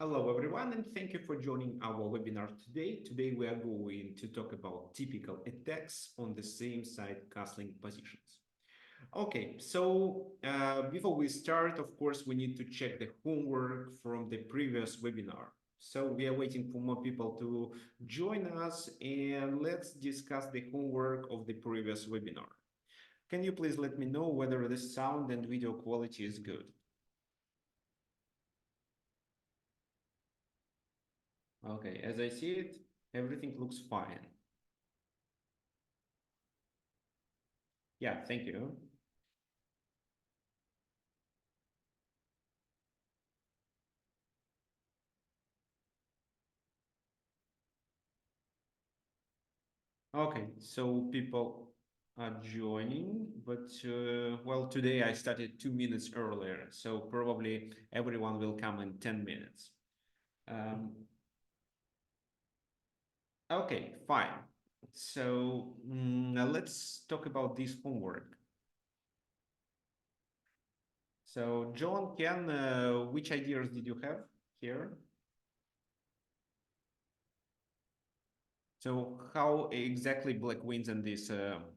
Hello everyone and thank you for joining our webinar today. Today we are going to talk about typical attacks on the same side castling positions. Okay, so before we start, of course, we need to check the homework from the previous webinar. So we are waiting for more people to join us and let's discuss the homework of the previous webinar. Can you please let me know whether the sound and video quality is good? Okay, as I see it, everything looks fine. Yeah, thank you. Okay, so people are joining, but well, today I started 2 minutes earlier, so probably everyone will come in 10 minutes. Okay, fine. So let's talk about this homework. So John, which ideas did you have here? So how exactly black wins in this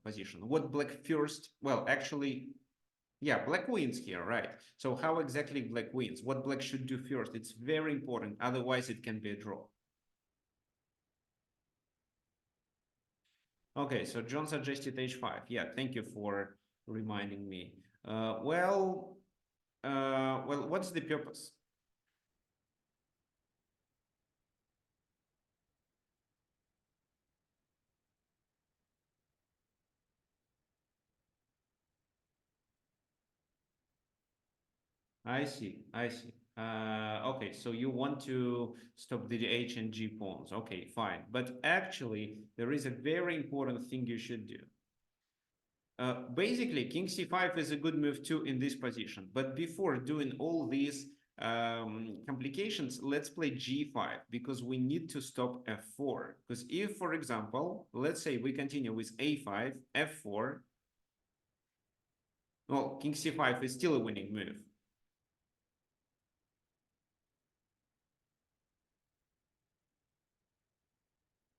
position? What black first? Well, actually, yeah, black wins here, right? So how exactly black wins? What black should do first? It's very important. Otherwise, it can be a draw. Okay, so John suggested h5. Yeah, thank you for reminding me. Well, what's the purpose? I see, I see. Okay, so you want to stop the H and G pawns. Okay, fine. But actually, there is a very important thing you should do. Basically, King C5 is a good move too in this position. But before doing all these complications, let's play G5 because we need to stop F4. Because if, for example, let's say we continue with A5, F4, well, King C5 is still a winning move.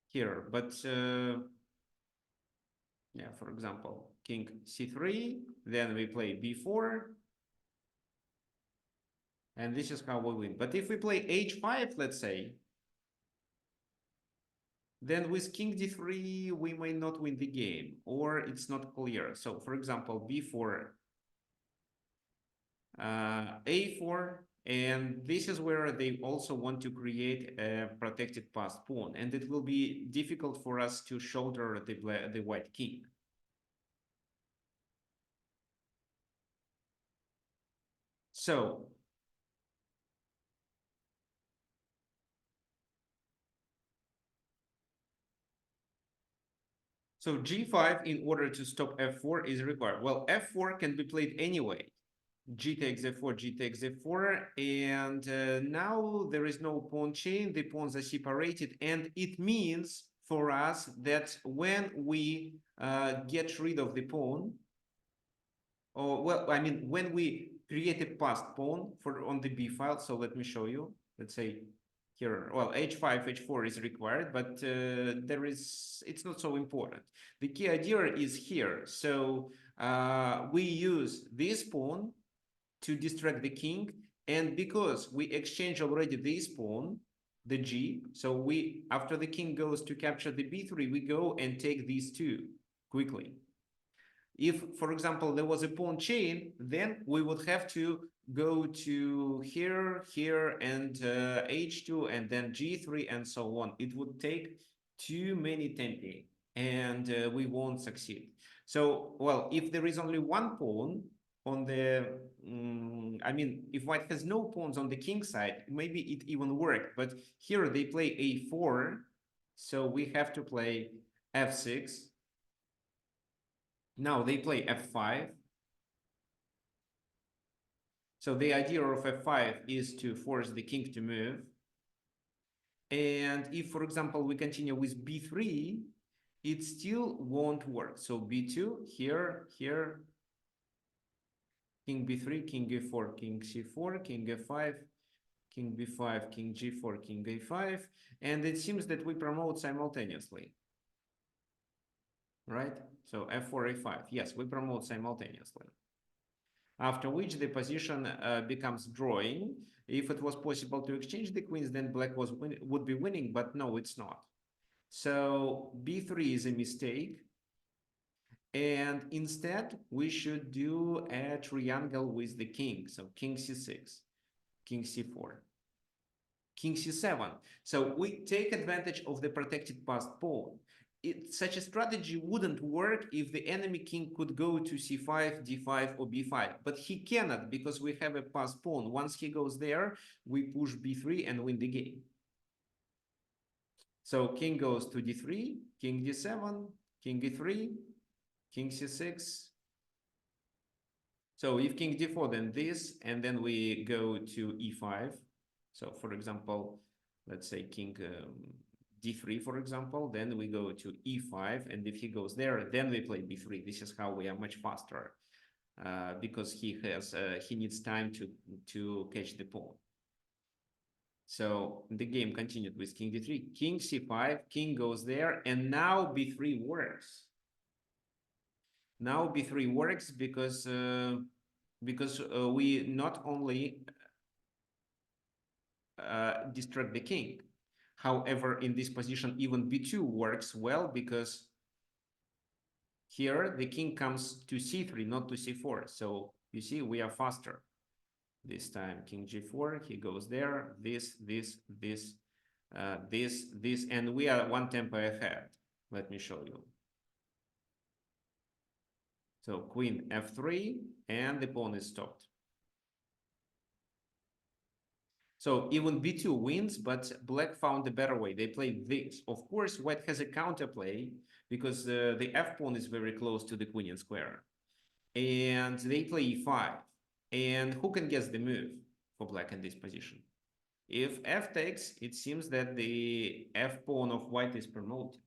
Here, but yeah, for example, King C3, then we play B4, and this is how we win. But if we play H5, let's say, then with King D3, we may not win the game, or it's not clear. So, for example, B4, A4, and this is where they also want to create a protected passed pawn, and it will be difficult for us to shoulder the white king. So G5 in order to stop F4 is required. Well, F4 can be played anyway. G takes F4, G takes F4, and now there is no pawn chain. The pawns are separated, and it means for us that when we get rid of the pawn, or well, I mean, when we create a passed pawn on the B file, so let me show you. Let's say here, well, h5, h4 is required, but it's not so important. The key idea is here. So we use this pawn to distract the king, and because we exchange already this pawn, the G, so we, after the king goes to capture the B3, we go and take these two quickly. If, for example, there was a pawn chain, then we would have to go to here, here, and h2, and then g3, and so on. It would take too many tempi, and we won't succeed. So, well, if there is only one pawn on the, I mean, if white has no pawns on the king side, maybe it even worked. But here they play a4, so we have to play f6. Now they play f5. So the idea of f5 is to force the king to move. And if, for example, we continue with b3, it still won't work. So b2, here, here, king b3, king e4, king c4, king f5, king b5, king g4, king a5, and it seems that we promote simultaneously, right? So f4, a5, yes, we promote simultaneously. After which the position becomes drawing. If it was possible to exchange the queens, then black would be winning, but no, it's not. So b3 is a mistake. And instead, we should do a triangle with the king. So king c6, king c4, king c7. So we take advantage of the protected passed pawn. Such a strategy wouldn't work if the enemy king could go to c5, d5, or b5. But he cannot because we have a passed pawn. Once he goes there, we push b3 and win the game. So king goes to d3, king d7, king e3, king c6. So if king d4, then this, and then we go to e5. So for example, let's say king d3, for example, then we go to e5, and if he goes there, then we play b3. This is how we are much faster because he needs time to catch the pawn. So the game continued with king d3, king c5, king goes there, and now b3 works. Now b3 works because we not only distract the king. However, in this position, even b2 works well because here the king comes to c3, not to c4. So you see, we are faster. This time, king g4, he goes there, this, and we are one tempo ahead. Let me show you. So queen f3, and the pawn is stopped. So even b2 wins, but black found a better way. They played this. Of course, white has a counterplay because the f-pawn is very close to the queen and square. And they play e5. And who can guess the move for black in this position? If f takes, it seems that the f-pawn of white is promoted.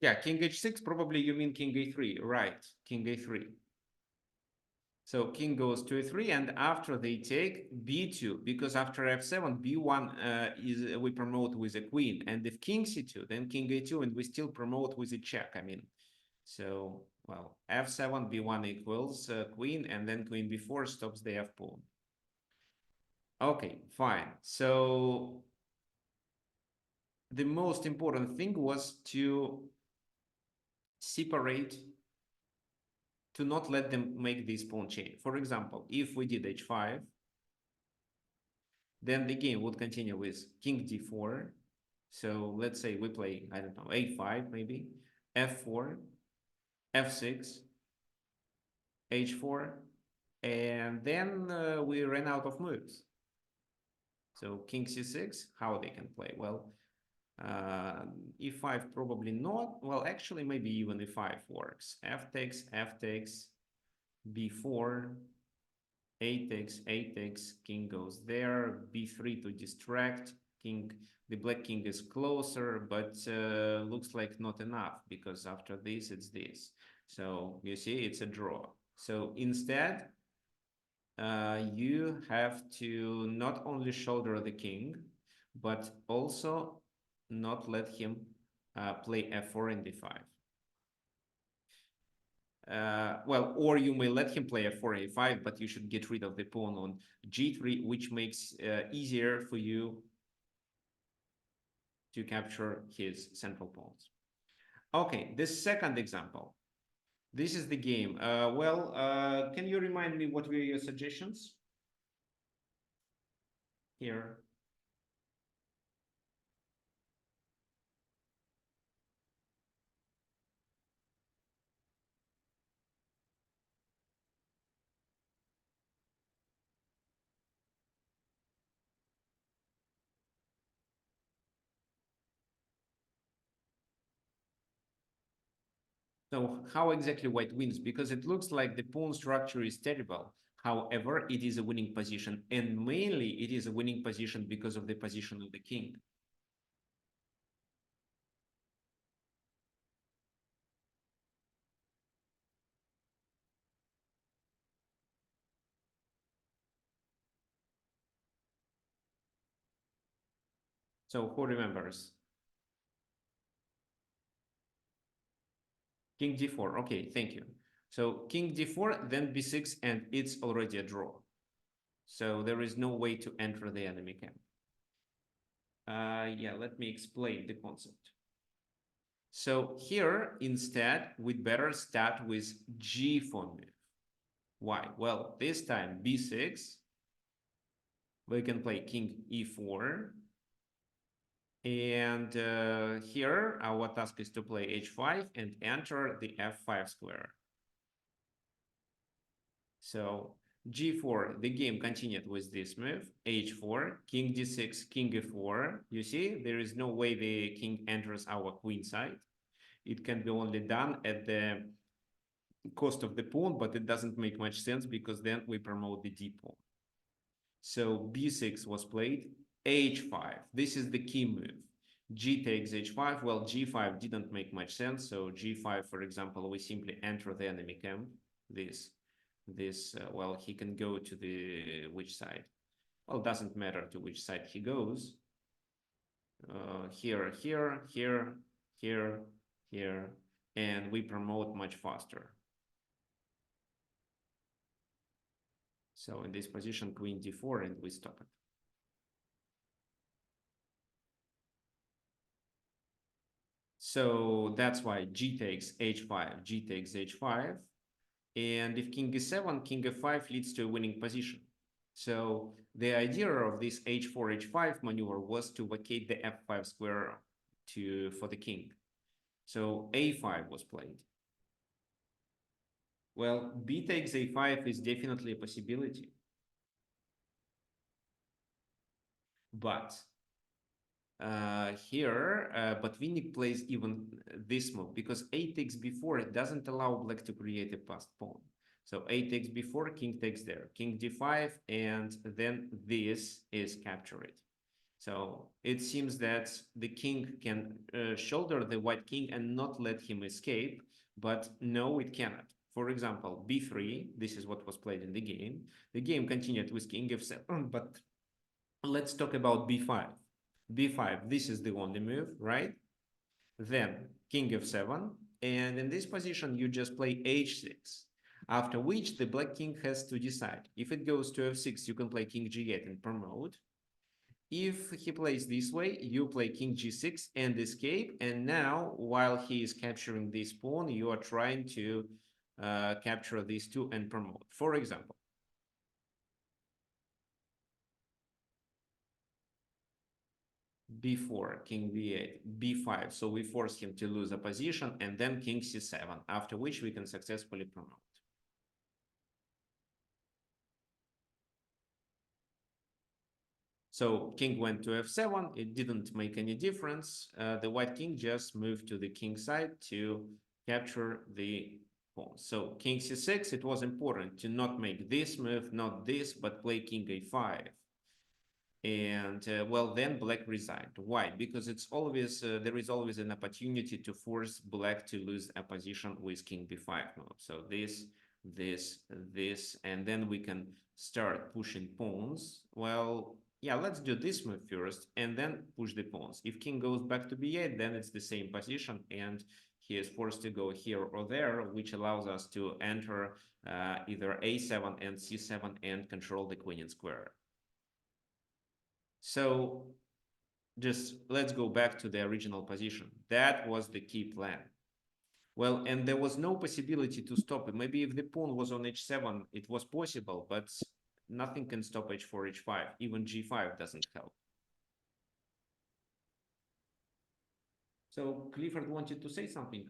Yeah, king h6, probably you mean king a3, right? King a3. So king goes to a3, and after they take b2, because after f7, b1 is we promote with a queen, and if king c2, then king a2, and we still promote with a check. I mean, so well, f7, b1 equals queen, and then queen b4 stops the f pawn. Okay, fine. So the most important thing was to separate, to not let them make this pawn chain. For example, if we did h5, then the game would continue with king d4. So let's say we play, I don't know, a5 maybe, f4, f6, h4, and then we ran out of moves. So king c6, how they can play? Well, e5 probably not. Well, actually, maybe even e5 works. F takes, b4, a takes, king goes there, b3 to distract, king, the black king is closer, but looks like not enough, because after this, it's this. So you see, it's a draw. So instead, you have to not only shoulder the king, but also not let him play f4 and d5. Well, or you may let him play f4, a5, but you should get rid of the pawn on g3, which makes easier for you to capture his central pawns. Okay, the second example. This is the game. Can you remind me what were your suggestions here? So how exactly white wins? Because it looks like the pawn structure is terrible. However, it is a winning position, and mainly it is a winning position because of the position of the king. So who remembers? King d4. Okay, thank you. So king d4, then b6, and it's already a draw. So there is no way to enter the enemy camp. Yeah, let me explain the concept. So here, instead, we'd better start with g4 move. Why? Well, this time b6, we can play king e4. And here, our task is to play h5 and enter the f5 square. So g4, the game continued with this move, h4, king d6, king e4. You see, there is no way the king enters our queen side. It can be only done at the cost of the pawn, but it doesn't make much sense because then we promote the d pawn. So b6 was played, h5. This is the key move. G takes h5. Well, g5 didn't make much sense. So g5, for example, we simply enter the enemy camp. Well, he can go to the which side? Well, doesn't matter to which side he goes. Here, and we promote much faster. So in this position, queen d4, and we stop it. So that's why g takes h5, g takes h5. And if king e7, king f5 leads to a winning position. So the idea of this h4, h5 maneuver was to vacate the f5 square for the king. So a5 was played. Well, b takes a5 is definitely a possibility. But here, Botvinnik plays even this move because a takes b4, it doesn't allow black to create a passed pawn. So a takes b4, king takes there, king d5, and then this is captured. So it seems that the king can shoulder the white king and not let him escape, but no, it cannot. For example, b3, this is what was played in the game. The game continued with king f7, but let's talk about b5. b5, this is the only move, right? Then king f7, and in this position, you just play h6. After which, the black king has to decide. If it goes to f6, you can play king g8 and promote. If he plays this way, you play king g6 and escape. And now, while he is capturing this pawn, you are trying to capture these two and promote. For example, b4, king b8, b5. So we force him to lose a position, and then king c7, after which we can successfully promote. So king went to f7. It didn't make any difference. The white king just moved to the king side to capture the pawn. So king c6, it was important to not make this move, not this, but play king a5. And well, then black resigned. Why? Because it's always there is always an opportunity to force black to lose a position with king b5 move. So this, and then we can start pushing pawns. Well, yeah, let's do this move first and then push the pawns. If king goes back to b8, then it's the same position and he is forced to go here or there, which allows us to enter either a7 and c7 and control the queen and square. So just let's go back to the original position. That was the key plan. Well, and there was no possibility to stop it. Maybe if the pawn was on h7, it was possible, but nothing can stop h4, h5. Even g5 doesn't help. So Clifford wanted to say something.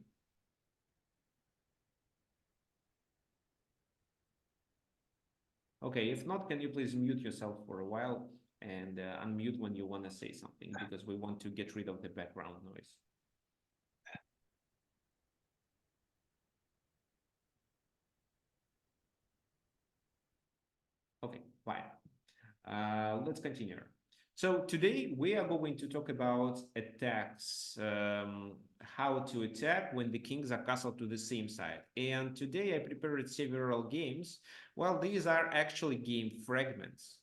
Okay, if not, can you please mute yourself for a while and unmute when you want to say something, because we want to get rid of the background noise. Okay, fine. Let's continue. So today we are going to talk about attacks, how to attack when the kings are castled to the same side. And today I prepared several games. Well, these are actually game fragments.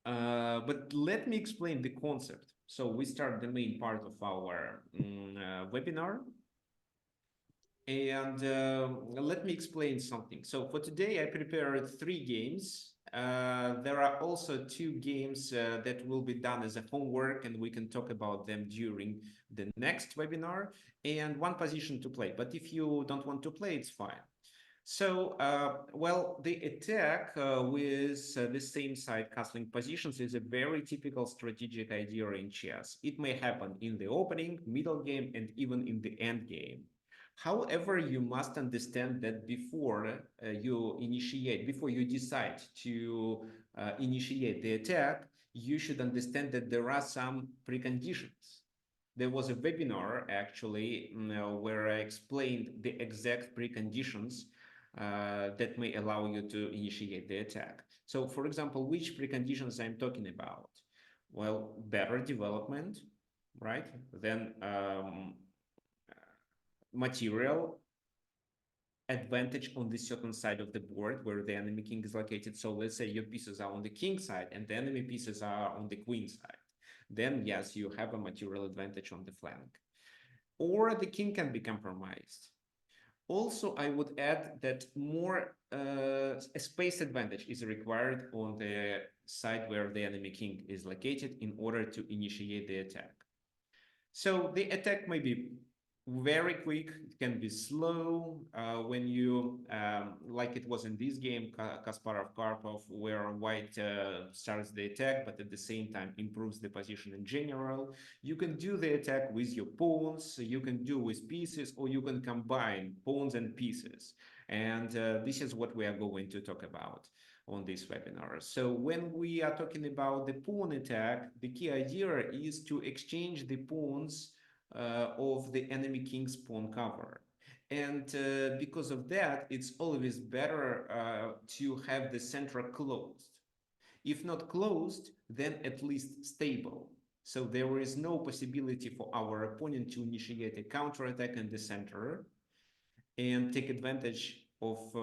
But let me explain the concept. So we start the main part of our webinar. And let me explain something. So for today, I prepared 3 games. There are also 2 games that will be done as a homework, and we can talk about them during the next webinar, and 1 position to play. But if you don't want to play, it's fine. So, well, the attack with the same side castling positions is a very typical strategic idea in chess. It may happen in the opening, middle game, and even in the end game. However, you must understand that before before you decide to initiate the attack, you should understand that there are some preconditions. There was a webinar actually where I explained the exact preconditions that may allow you to initiate the attack. So, for example, which preconditions I'm talking about? Well, better development, right? Then material advantage on the certain side of the board where the enemy king is located. So let's say your pieces are on the king side and the enemy pieces are on the queen side. Then yes, you have a material advantage on the flank. Or the king can be compromised. Also, I would add that more a space advantage is required on the side where the enemy king is located in order to initiate the attack. So the attack may be very quick, it can be slow when you, like it was in this game, Kasparov-Karpov, where white starts the attack, but at the same time improves the position in general. You can do the attack with your pawns, you can do with pieces, or you can combine pawns and pieces. And this is what we are going to talk about on this webinar. So when we are talking about the pawn attack, the key idea is to exchange the pawns of the enemy king's pawn cover. And because of that, it's always better to have the center closed. If not closed, then at least stable. So there is no possibility for our opponent to initiate a counterattack in the center and take advantage of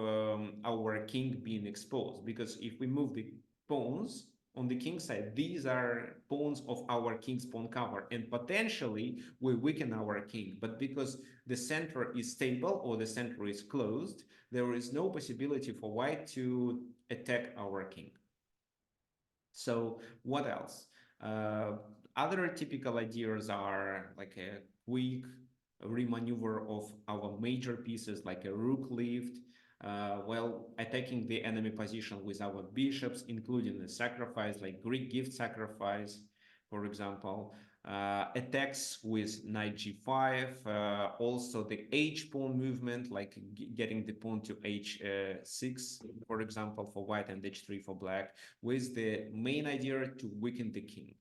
our king being exposed. Because if we move the pawns on the king side, these are pawns of our king's pawn cover, and potentially we weaken our king. But because the center is stable or the center is closed, there is no possibility for white to attack our king. So what else? Other typical ideas are like a quick remaneuver of our major pieces, like a rook lift, while attacking the enemy position with our bishops, including a sacrifice like Greek gift sacrifice, for example. Attacks with knight g5, also the h-pawn movement, like getting the pawn to h6, for example, for white, and h3 for black, with the main idea to weaken the king.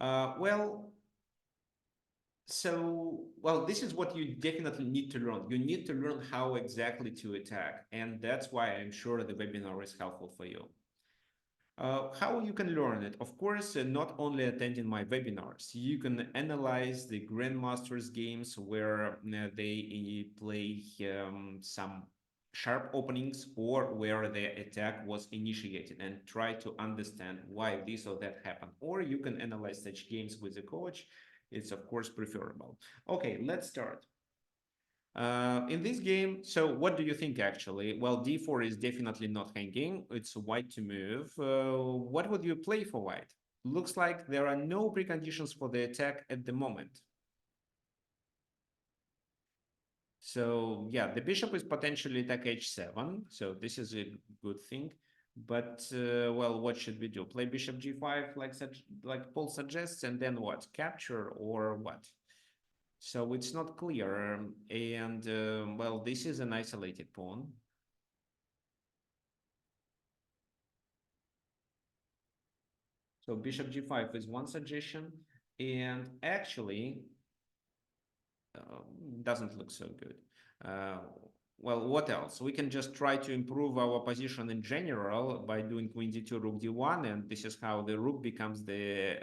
Well, this is what you definitely need to learn. You need to learn how exactly to attack, and that's why I'm sure the webinar is helpful for you. How you can learn it? Of course, not only attending my webinars. You can analyze the Grandmasters games where they play some sharp openings or where the attack was initiated and try to understand why this or that happened. Or you can analyze such games with a coach. It's of course preferable. Okay, let's start. In this game, so what do you think actually? Well, d4 is definitely not hanging. It's white to move. What would you play for white? Looks like there are no preconditions for the attack at the moment. So yeah, the bishop is potentially attack h7. So this is a good thing. But well, what should we do? Play bishop g5 like Paul suggests, and then what? Capture or what? So it's not clear. And well, this is an isolated pawn. So bishop g5 is one suggestion, and actually doesn't look so good. well, what else? We can just try to improve our position in general by doing queen d2, rook d1, and this is how the rook becomes the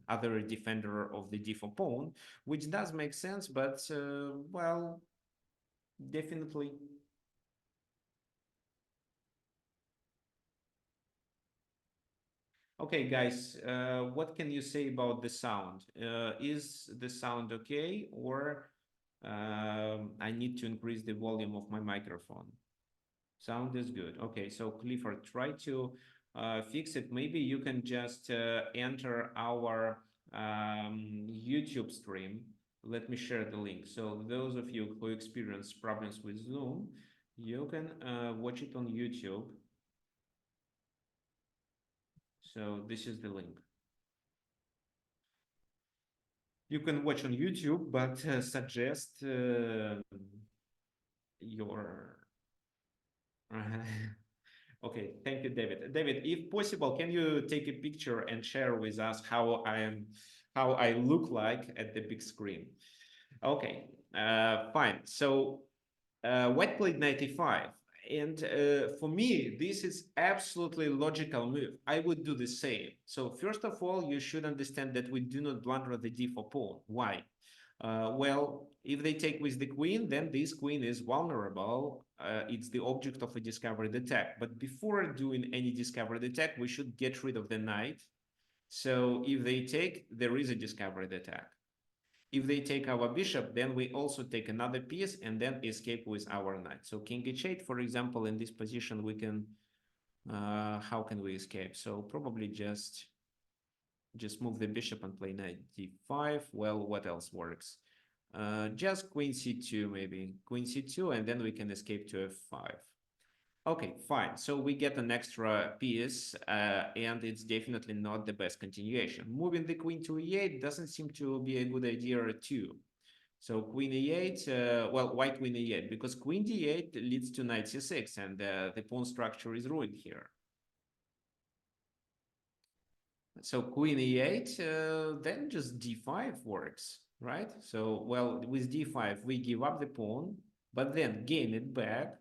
other defender of the d4 pawn, which does make sense, but, well, definitely. Okay, guys, what can you say about the sound? Is the sound okay, or I need to increase the volume of my microphone? Sound is good. Okay, so Clifford, try to fix it. Maybe you can just enter our YouTube stream. Let me share the link. So those of you who experience problems with Zoom, you can watch it on YouTube. So this is the link. You can watch on YouTube, but suggest your okay, thank you, David. David, if possible, can you take a picture and share with us how I look like at the big screen? Okay, fine. So white played 95. And for me, this is absolutely logical move. I would do the same. So first of all, you should understand that we do not blunder the d4 pawn. Why? Well, if they take with the queen, then this queen is vulnerable. It's the object of a discovered attack. But before doing any discovered attack, we should get rid of the knight. So if they take, there is a discovered attack. If they take our bishop, then we also take another piece and then escape with our knight. So king h8, for example, in this position, we can, how can we escape? So probably just move the bishop and play knight d5. Well, what else works? Just queen c2, maybe queen c2, and then we can escape to f5. Okay, fine. So we get an extra piece, and it's definitely not the best continuation. Moving the queen to e8 doesn't seem to be a good idea too. So queen e8, well, why queen e8? Because queen d8 leads to knight c6, and the pawn structure is ruined here. So queen e8, then just d5 works, right? So, well, with d5, we give up the pawn, but then gain it back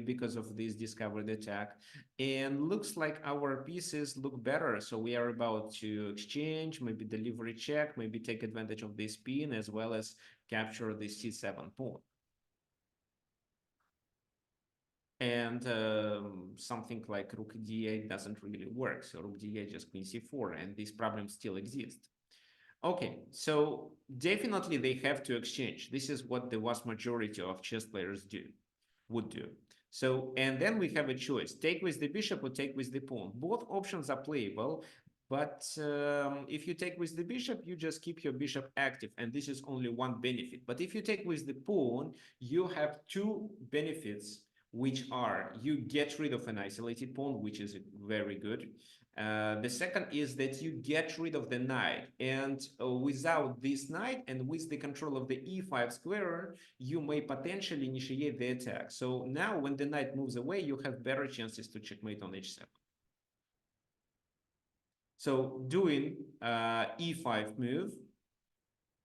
because of this discovered attack. And looks like our pieces look better. So we are about to exchange, maybe delivery check, maybe take advantage of this pin, as well as capture the c7 pawn. And something like rook d8 doesn't really work. So rook d8 just queen c4, and these problems still exist. Okay, so definitely they have to exchange. This is what the vast majority of chess players would do. So, and then we have a choice, take with the bishop or take with the pawn. Both options are playable, but if you take with the bishop, you just keep your bishop active, and this is only one benefit. But if you take with the pawn, you have two benefits, which are you get rid of an isolated pawn, which is very good. The second is that you get rid of the knight, and without this knight and with the control of the e5 square, you may potentially initiate the attack. So now when the knight moves away, you have better chances to checkmate on h7. So doing e5 move,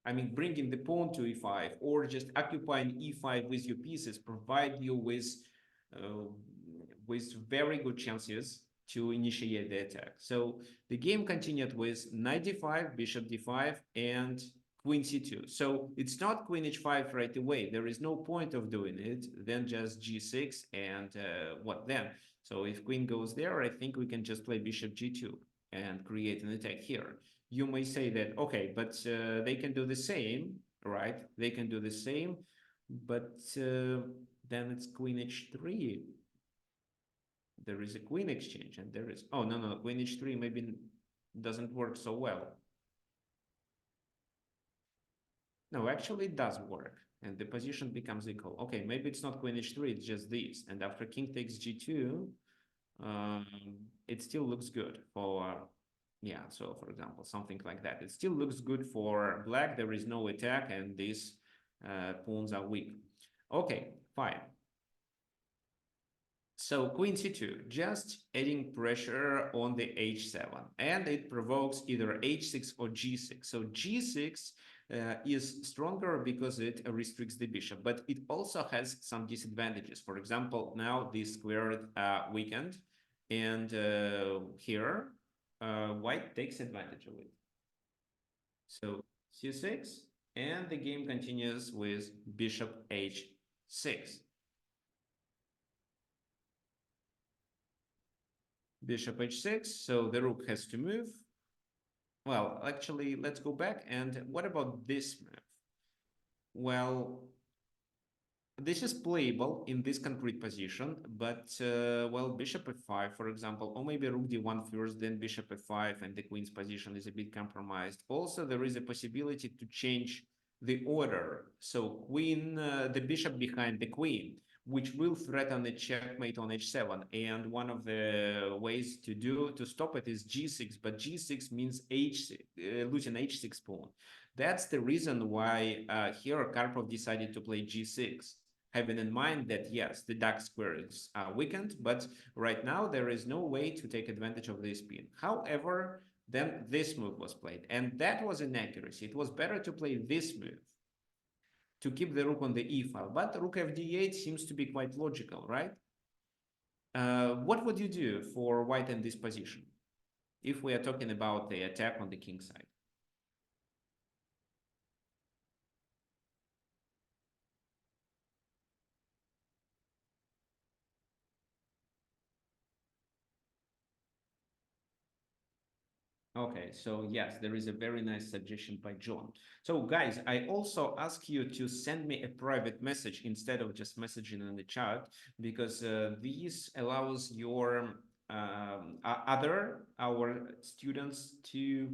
I mean, bringing the pawn to e5 or just occupying e5 with your pieces provide you with very good chances to initiate the attack. So the game continued with knight d5, bishop d5, and queen c2. So it's not queen h5 right away. There is no point of doing it. Then just g6 and what then? So if queen goes there, I think we can just play bishop g2 and create an attack here. You may say that, okay, but they can do the same, right? They can do the same, but then it's queen h3. There is a queen exchange, and there is, oh, no, queen h3 maybe doesn't work so well. No, actually it does work, and the position becomes equal. Okay, maybe it's not queen h3, it's just this. And after king takes g2, it still looks good for, yeah, so for example, something like that. It still looks good for black. There is no attack, and these pawns are weak. Okay, fine. So queen c2, just adding pressure on the h7, and it provokes either h6 or g6. So g6 is stronger because it restricts the bishop, but it also has some disadvantages. For example, now this squared weakened, and here white takes advantage of it. So c6, and the game continues with bishop h6. Bishop h6, so the rook has to move. Well, actually, let's go back. And what about this move? Well, this is playable in this concrete position, but, well, bishop f5, for example, or maybe rook d1 first, then bishop f5, and the queen's position is a bit compromised. Also, there is a possibility to change the order. So queen, the bishop behind the queen, which will threaten a checkmate on h7. And one of the ways to stop it is g6, but g6 means losing h6 pawn. That's the reason why here Karpov decided to play g6, having in mind that, yes, the dark squares are weakened, but right now there is no way to take advantage of this pin. However, then this move was played, and that was inaccuracy. It was better to play this move to keep the rook on the e file, but rook fd8 seems to be quite logical, right? What would you do for white in this position if we are talking about the attack on the king side? Okay, so yes, there is a very nice suggestion by John. So guys, I also ask you to send me a private message instead of just messaging in the chat, because this allows your our students to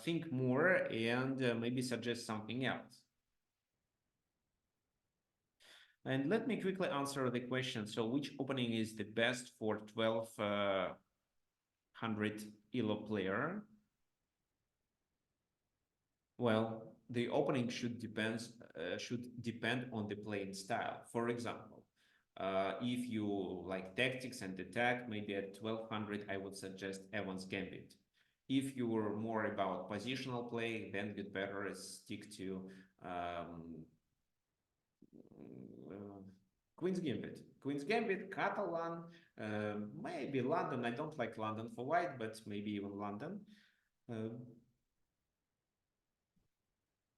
think more and maybe suggest something else. And let me quickly answer the question. So which opening is the best for 1200 ELO player? Well, the opening should depend on the playing style. For example, if you like tactics and attack, maybe at 1200, I would suggest Evans Gambit. If you were more about positional play, then you'd better stick to Queen's Gambit. Queen's Gambit, Catalan, maybe London. I don't like London for white, but maybe even London.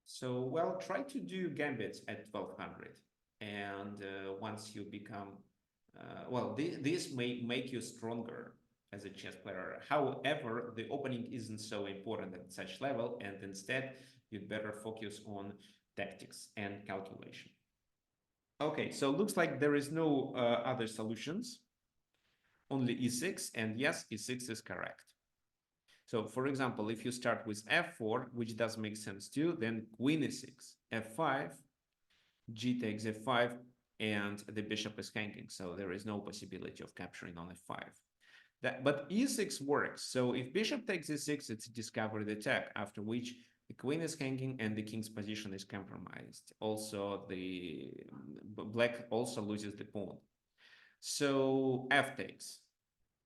So, well, try to do gambits at 1200. And once you become, well, this may make you stronger as a chess player. However, the opening isn't so important at such level, and instead, you'd better focus on tactics and calculation. Okay, so looks like there is no other solutions, only e6, and yes, e6 is correct. So, for example, if you start with f4, which does make sense too, then queen e6, f5, g takes f5, and the bishop is hanging, so there is no possibility of capturing on f5. But e6 works, so if bishop takes e6, it's a discovered attack, after which the queen is hanging and the king's position is compromised. Also, the black also loses the pawn. So f takes,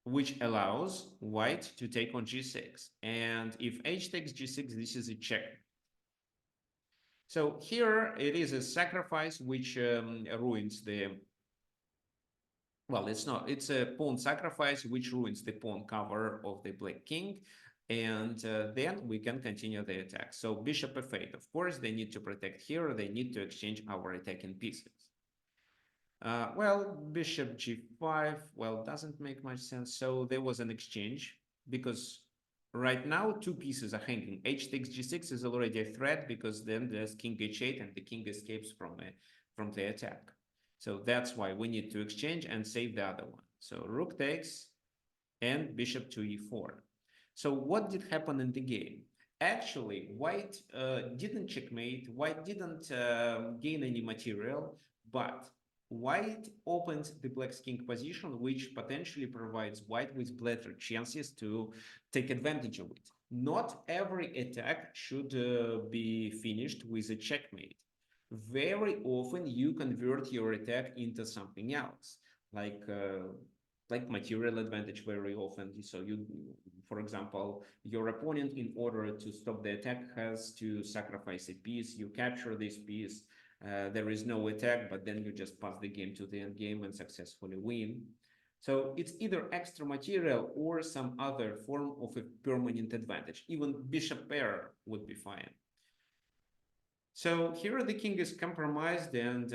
which allows white to take on g6. And if h takes g6, this is a check. So here it is a sacrifice which ruins the, well, it's not, it's a pawn sacrifice which ruins the pawn cover of the black king. And then we can continue the attack. So bishop f8, of course, they need to protect here. They need to exchange our attacking pieces. Well, bishop g5, well, doesn't make much sense. So there was an exchange because right now two pieces are hanging. H takes g6 is already a threat because then there's king h8 and the king escapes from the attack. So that's why we need to exchange and save the other one. So rook takes and bishop to e4. So what did happen in the game? Actually, white didn't checkmate, white didn't gain any material, but white opened the black's king position, which potentially provides white with better chances to take advantage of it. Not every attack should be finished with a checkmate. Very often you convert your attack into something else, like like material advantage very often. So you, for example, your opponent, in order to stop the attack, has to sacrifice a piece. You capture this piece. There is no attack, but then you just pass the game to the end game and successfully win. So it's either extra material or some other form of a permanent advantage. Even bishop pair would be fine. So here the king is compromised, and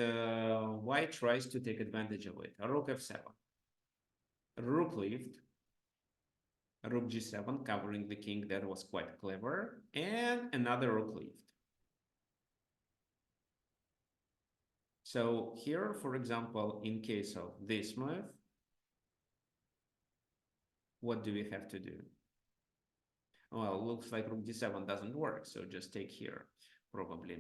white tries to take advantage of it. Rook f7, rook lift, rook g7, covering the king. That was quite clever, and another rook lift. So here, for example, in case of this move, what do we have to do? Well, looks like rook d7 doesn't work, so just take here, probably.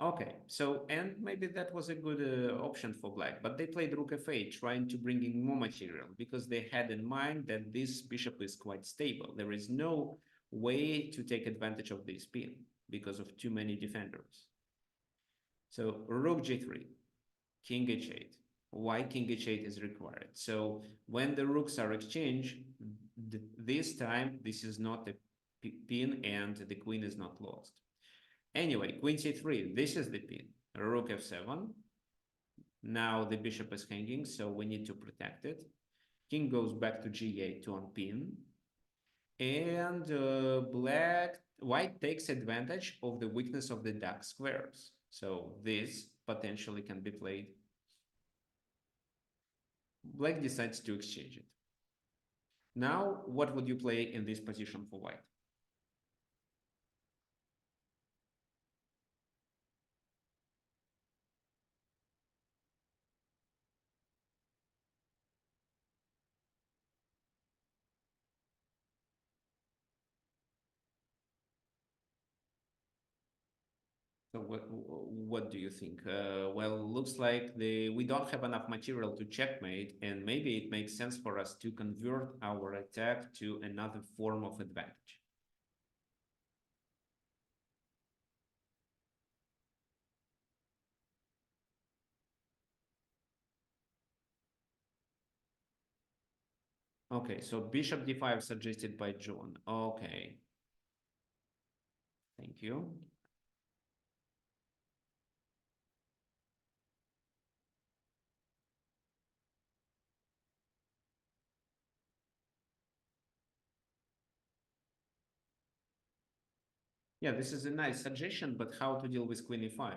Okay, so, and maybe that was a good option for black, but they played rook f8, trying to bring in more material, because they had in mind that this bishop is quite stable. There is no way to take advantage of this pin, because of too many defenders. So rook g3, king h8. Why king h8 is required? So when the rooks are exchanged, this time this is not a pin and the queen is not lost. Anyway, queen c3, this is the pin. Rook f7. Now the bishop is hanging, so we need to protect it. King goes back to g8 to unpin. And white takes advantage of the weakness of the dark squares. So this potentially can be played. Black decides to exchange it. Now, what would you play in this position for white? So what do you think? Well, looks like we don't have enough material to checkmate, and maybe it makes sense for us to convert our attack to another form of advantage. Okay, so bishop d5 suggested by John. Okay. Thank you. Yeah, this is a nice suggestion, but how to deal with queen e5?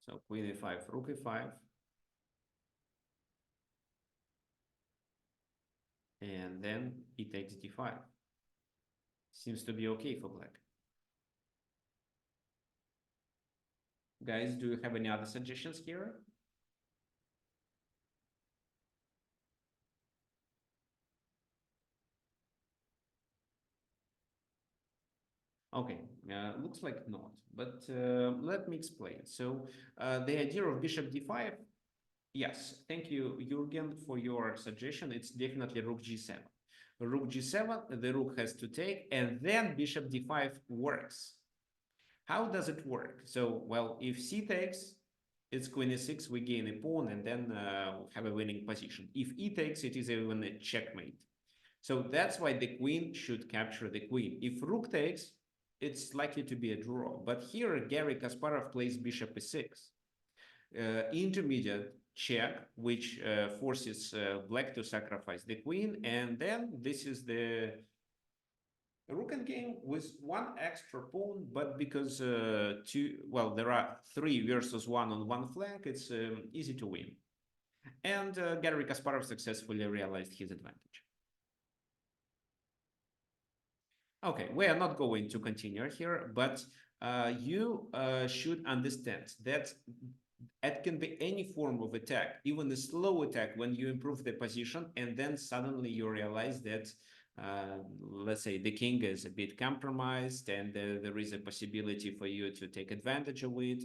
So queen e5, rook e5. And then he takes d5. Seems to be okay for black. Guys, do you have any other suggestions here? Okay, looks like not, but let me explain. So the idea of bishop d5, yes, thank you, Jürgen, for your suggestion. It's definitely rook g7. Rook g7, the rook has to take, and then bishop d5 works. How does it work? So, well, if c takes, it's queen e6, we gain a pawn, and then have a winning position. If e takes, it is even a checkmate. So that's why the queen should capture the queen. If rook takes, it's likely to be a draw. But here, Garry Kasparov plays bishop e6. Intermediate check, which forces black to sacrifice the queen. And then this is the rook endgame with one extra pawn, but because there are 3 versus 1 on one flank, it's easy to win. And Garry Kasparov successfully realized his advantage. Okay, we are not going to continue here, but you should understand that it can be any form of attack, even a slow attack when you improve the position, and then suddenly you realize that, let's say, the king is a bit compromised, and there is a possibility for you to take advantage of it.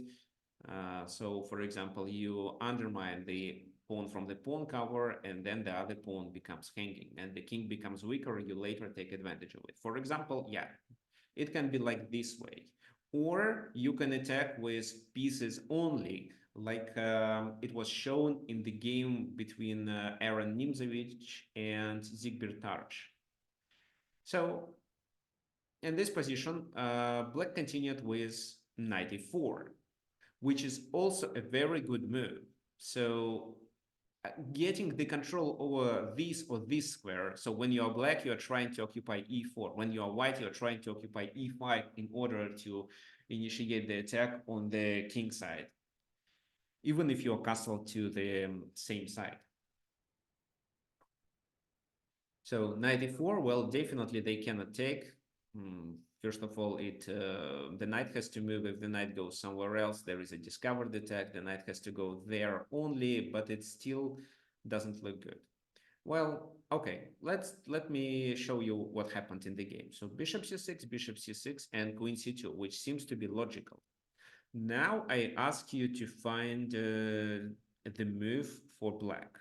So, for example, you undermine the pawn from the pawn cover, and then the other pawn becomes hanging, and the king becomes weaker. You later take advantage of it. For example, yeah, it can be like this way. or you can attack with pieces only, like it was shown in the game between Aaron Nimzovich and Zigbir Tarch. So in this position, black continued with knight e4, which is also a very good move. So getting the control over this or this square. So when you are black, you are trying to occupy e4. When you are white, you are trying to occupy e5 in order to initiate the attack on the king side, even if you're castle to the same side. So knight e4, well, definitely they cannot take. First of all, the knight has to move. If the knight goes somewhere else, there is a discovered attack. The knight has to go there only, but it still doesn't look good. Well, okay, let me show you what happened in the game. So bishop c6, and queen c2, which seems to be logical. Now I ask you to find the move for black.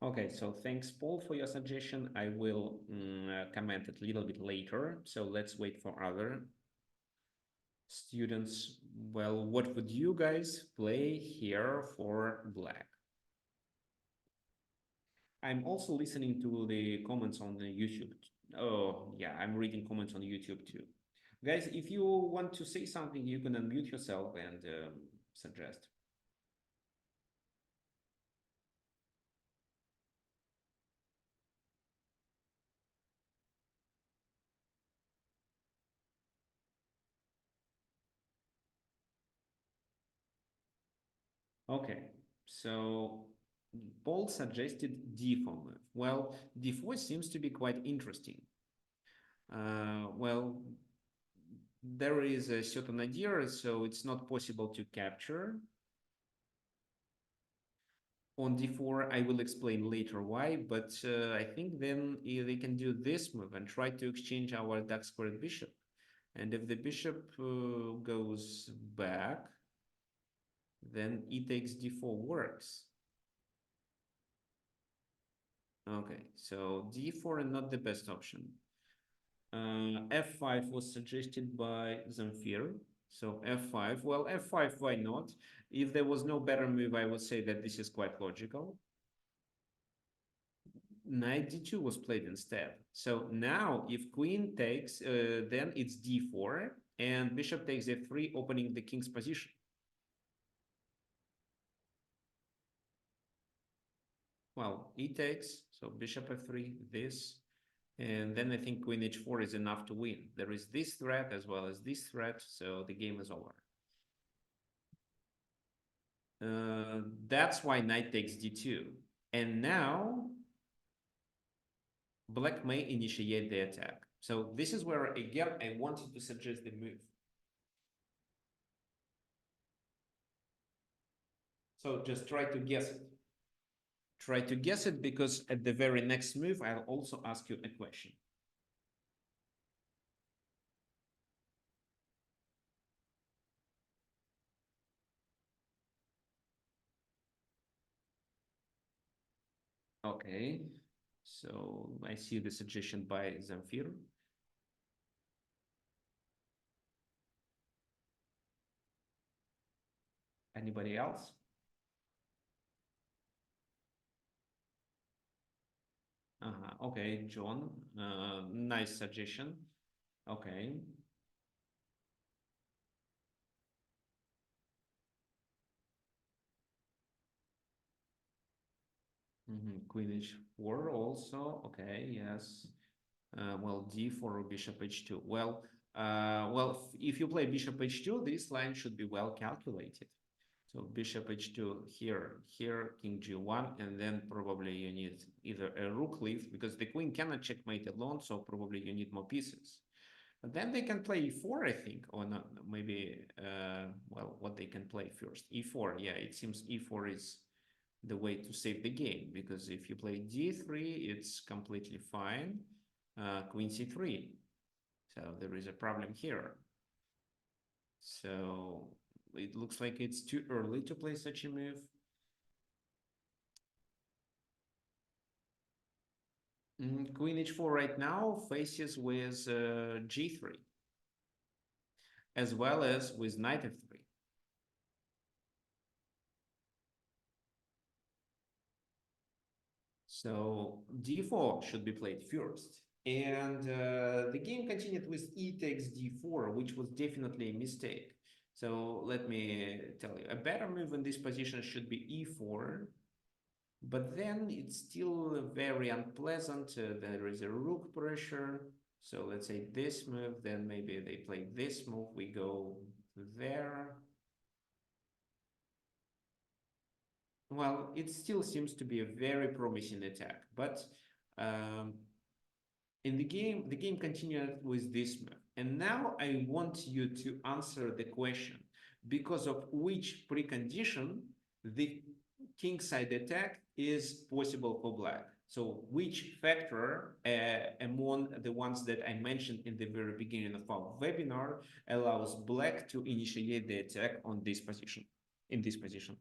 Okay, so thanks, Paul, for your suggestion. I will comment it a little bit later. So let's wait for other students. Well, what would you guys play here for black? I'm also listening to the comments on the YouTube. Oh, yeah, I'm reading comments on YouTube too. Guys, if you want to say something, you can unmute yourself and suggest. Okay, so Paul suggested d4 move. Well, d4 seems to be quite interesting. Well, there is a certain idea, so it's not possible to capture. On d4, I will explain later why, but I think then they can do this move and try to exchange our dark squared bishop. And if the bishop goes back, then e takes d4 works. Okay, so d4 is not the best option. F5 was suggested by Zamfir. So F5, well, F5, why not? If there was no better move, I would say that this is quite logical. Knight d2 was played instead. So now if queen takes, then it's d4 and bishop takes f3, opening the king's position. Well, e takes, so bishop f3, this, and then I think queen h4 is enough to win. There is this threat as well as this threat, so the game is over. That's why knight takes d2. And now black may initiate the attack. So this is where, again, I wanted to suggest the move. So just try to guess it. Try to guess it, because at the very next move, I'll also ask you a question. Okay, so I see the suggestion by Zamfir. Anybody else? Okay, John, nice suggestion. Okay. Queen h4 also. Okay, yes. Well, d4 or bishop h2. Well, if you play bishop h2, this line should be well calculated. So bishop h2 here, king g1, and then probably you need either a rook leave, because the queen cannot checkmate alone, so probably you need more pieces. But then they can play e4, I think, or not, maybe, well, what they can play first. e4, yeah, it seems e4 is the way to save the game, because if you play d3, it's completely fine. Queen c3. So there is a problem here. So it looks like it's too early to play such a move. Queen h4 right now faces with g3, as well as with knight f3. So d4 should be played first. And the game continued with e takes d4, which was definitely a mistake. So let me tell you, a better move in this position should be e4. But then it's still very unpleasant. There is a rook pressure. So let's say this move, then maybe they play this move. We go there. Well, it still seems to be a very promising attack, but um, in the game continued with this move. And now I want you to answer the question, because of which precondition the kingside attack is possible for black. So which factor among the ones that I mentioned in the very beginning of our webinar allows black to initiate the attack on this position, in this position?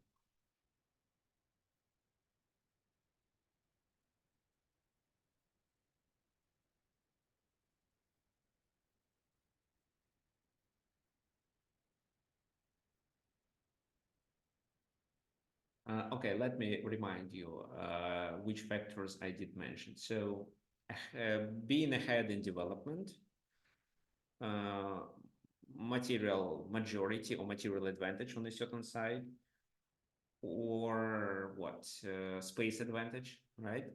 Okay, let me remind you which factors I did mention. So being ahead in development, uh, material majority or material advantage on a certain side, or what, space advantage, right?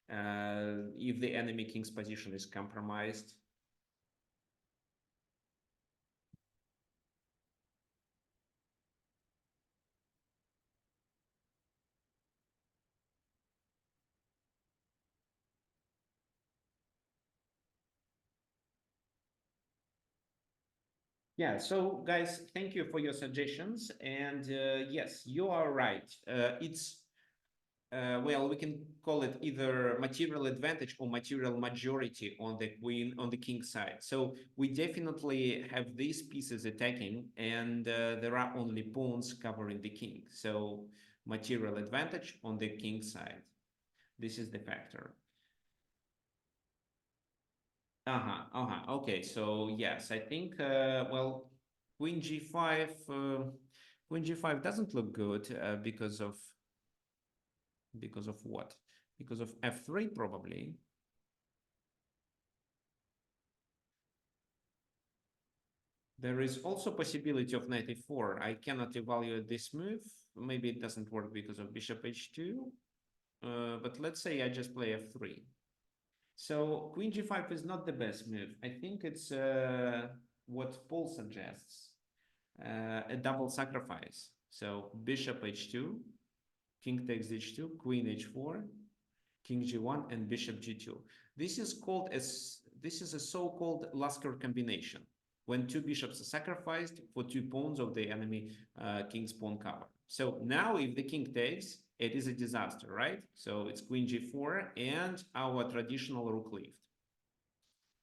If the enemy king's position is compromised. Yeah, so guys, thank you for your suggestions. And yes, you are right. It's well, we can call it either material advantage or material majority on the queen, on the king side. So we definitely have these pieces attacking, and there are only pawns covering the king. So material advantage on the king side. This is the factor. Okay, so yes, I think, well, queen g5, queen g5 doesn't look good because of what? Because of f3 probably. There is also possibility of knight e4. I cannot evaluate this move. Maybe it doesn't work because of bishop h2. But let's say I just play f3. So queen g5 is not the best move. I think it's what Paul suggests, a double sacrifice. So bishop h2, king takes h2, queen h4, king g1, and bishop g2. This is called as this is a so-called Lasker combination, when two bishops are sacrificed for two pawns of the enemy king's pawn cover. So now if the king takes, it is a disaster, right? So it's queen g4 and our traditional rook lift.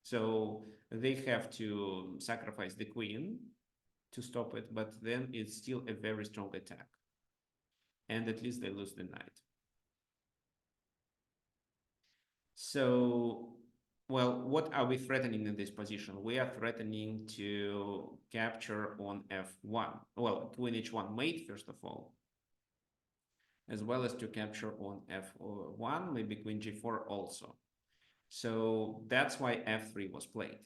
So they have to sacrifice the queen to stop it, but then it's still a very strong attack. And at least they lose the knight. So, well, what are we threatening in this position? We are threatening to capture on f1. Well, queen h1 mate, first of all, as well as to capture on f1, maybe queen g4 also. So that's why f3 was played.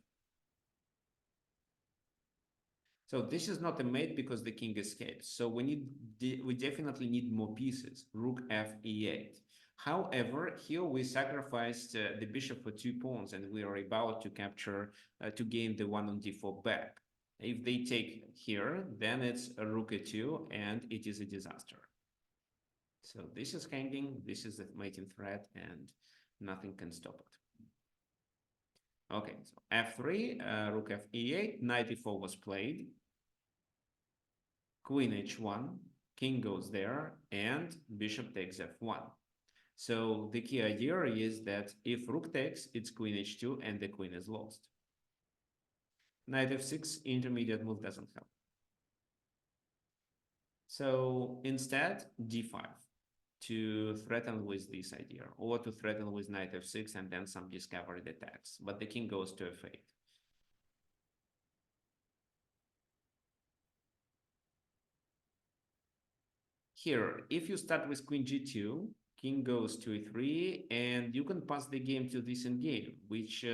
So this is not a mate because the king escapes. So we definitely need more pieces. Rook f e8. However, here we sacrificed the bishop for two pawns, and we are about to capture to gain the one on d4 back. If they take here, then it's a rook e2, and it is a disaster. So this is hanging. This is the mating threat, and nothing can stop it. Okay, so f3, rook f e8, knight e4 was played. Queen h1, king goes there, and bishop takes f1. So the key idea is that if rook takes, it's queen h2 and the queen is lost. Knight f6, intermediate move doesn't help. So instead, d5 to threaten with this idea, or to threaten with knight f6 and then some discovered attacks. But the king goes to f8. Here, if you start with queen g2, king goes to e3, and you can pass the game to this endgame, which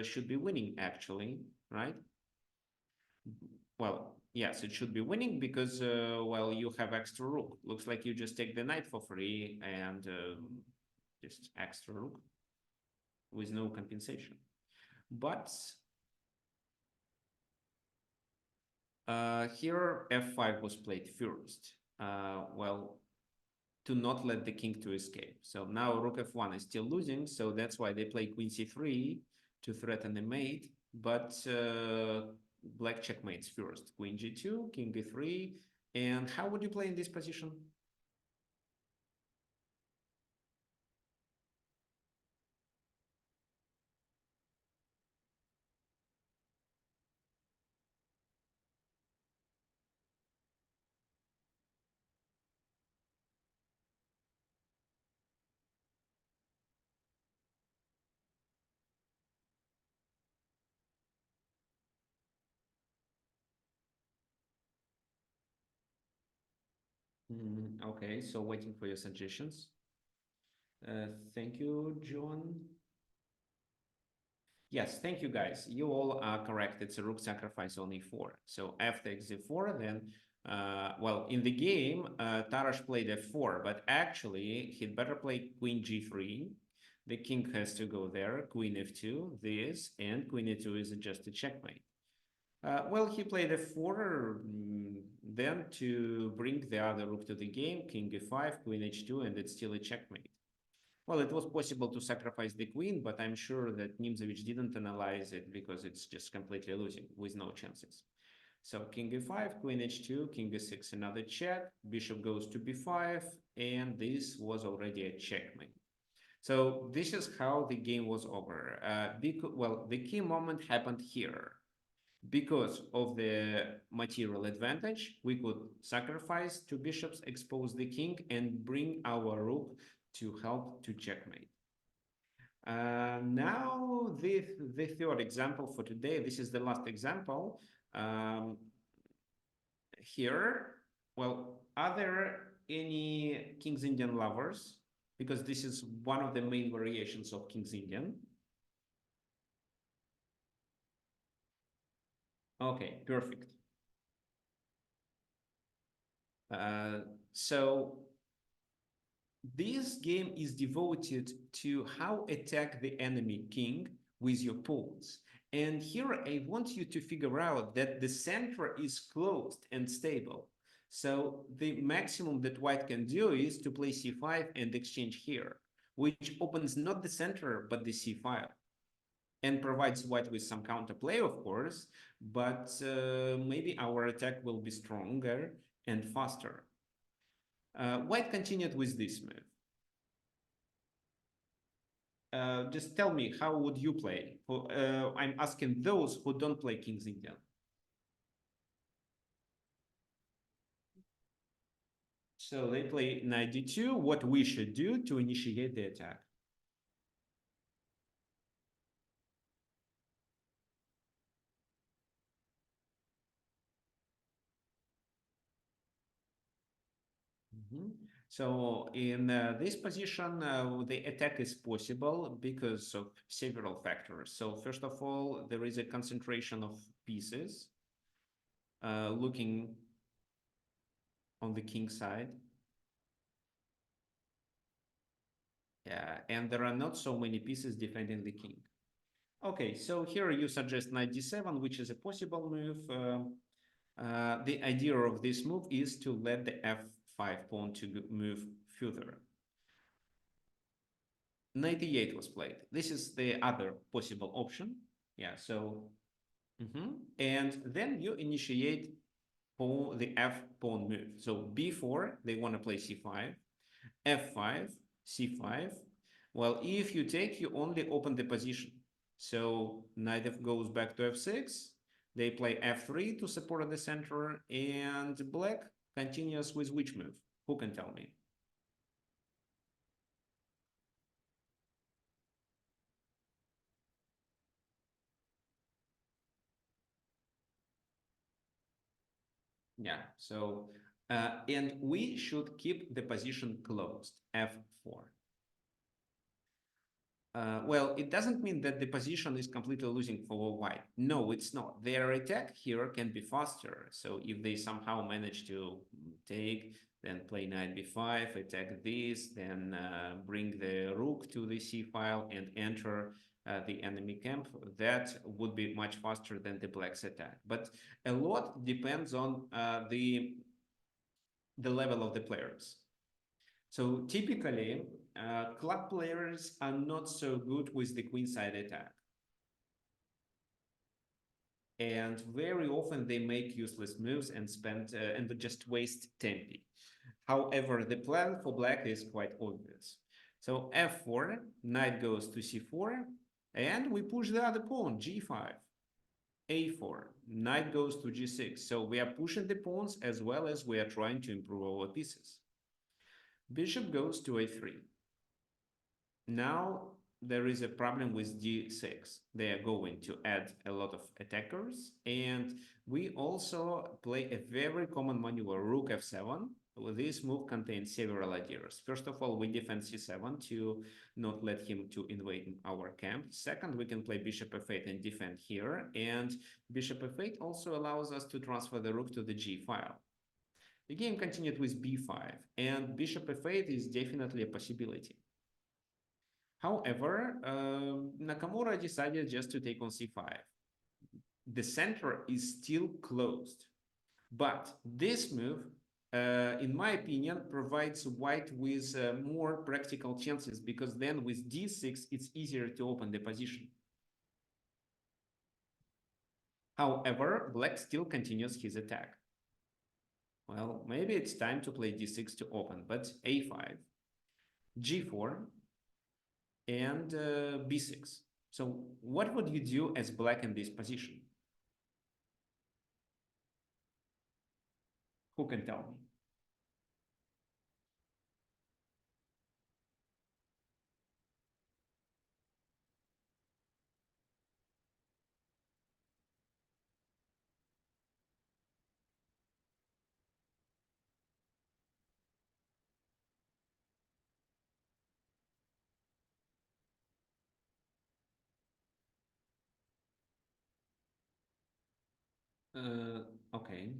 should be winning actually, right? Well, yes, it should be winning because, well, you have extra rook. Looks like you just take the knight for free and just extra rook with no compensation. But here f5 was played first. Well, to not let the king to escape. So now rook f1 is still losing, so that's why they play queen c3 to threaten the mate. But black checkmates first. Queen g2, king e3. And how would you play in this position? Okay, so waiting for your suggestions. Thank you, John. Yes, thank you, guys. You all are correct. It's a rook sacrifice on e4. So f takes e4, then, well, in the game, Tarash played f4, but actually, he'd better play queen g3. The king has to go there, queen f2, this, and queen e2 is just a checkmate. Well, he played f4, then to bring the other rook to the game, king e5, queen h2, and it's still a checkmate. Well, it was possible to sacrifice the queen, but I'm sure that Nimzovich didn't analyze it because it's just completely losing with no chances. So king e5, queen h2, king e6, another check, bishop goes to b5, and this was already a checkmate. So this is how the game was over. Well, the key moment happened here. Because of the material advantage, we could sacrifice two bishops, expose the king, and bring our rook to help to checkmate. Now, the third example for today, this is the last example. Here, well, are there any King's Indian lovers? Because this is one of the main variations of King's Indian. Okay, perfect. So this game is devoted to how attack the enemy king with your pawns. And here I want you to figure out that the center is closed and stable. So the maximum that white can do is to play c5 and exchange here, which opens not the center, but the c file. And provides white with some counterplay, of course, but maybe our attack will be stronger and faster. White continued with this move. Just tell me, how would you play? I'm asking those who don't play King's Indian. So they play knight d2, what we should do to initiate the attack. So in this position, the attack is possible because of several factors. So first of all, there is a concentration of pieces looking on the king side. Yeah, and there are not so many pieces defending the king. Okay, so here you suggest knight d7, which is a possible move. The idea of this move is to let the f5 pawn to move further. Knight e8 was played. This is the other possible option. Yeah, so and then you initiate pawn, the f pawn move. So b4, they want to play c5, f5, c5. Well, if you take, you only open the position. So knight f goes back to f6. They play f3 to support the center, and black continues with which move? Who can tell me? Yeah, so, and we should keep the position closed, f4. Well, it doesn't mean that the position is completely losing for white. No, it's not. Their attack here can be faster. So if they somehow manage to take, then play knight b5, attack this, then bring the rook to the c file and enter the enemy camp, that would be much faster than the black's attack. But a lot depends on the level of the players. So typically, club players are not so good with the queenside attack. And very often they make useless moves and spend and just waste tempi. However, the plan for black is quite obvious. So f4, knight goes to c4, and we push the other pawn, g5. a4, knight goes to g6. So we are pushing the pawns as well as we are trying to improve our pieces. Bishop goes to a3. Now there is a problem with d6. They are going to add a lot of attackers, and we also play a very common maneuver, rook f7. This move contains several ideas. First of all, we defend c7 to not let him to invade our camp. Second, we can play bishop f8 and defend here, and bishop f8 also allows us to transfer the rook to the g file. The game continued with b5, and bishop f8 is definitely a possibility. However, Nakamura decided just to take on c5. The center is still closed, but this move, in my opinion, provides white with more practical chances, because then with d6, it's easier to open the position. However, black still continues his attack. Well, maybe it's time to play d6 to open, but a5, g4, and b6. So what would you do as black in this position? Who can tell me? Okay.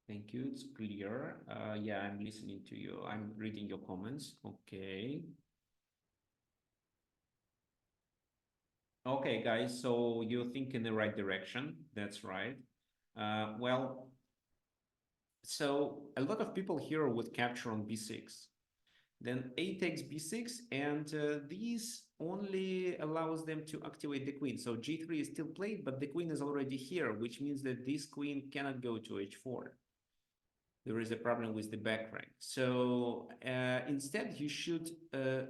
Thank you. It's clear. Yeah, I'm listening to you. I'm reading your comments. Okay. Okay, guys. So you think in the right direction. That's right. Well, so a lot of people here would capture on b6. Then a takes b6, and this only allows them to activate the queen. So g3 is still played, but the queen is already here, which means that this queen cannot go to h4. There is a problem with the back rank. So instead, you should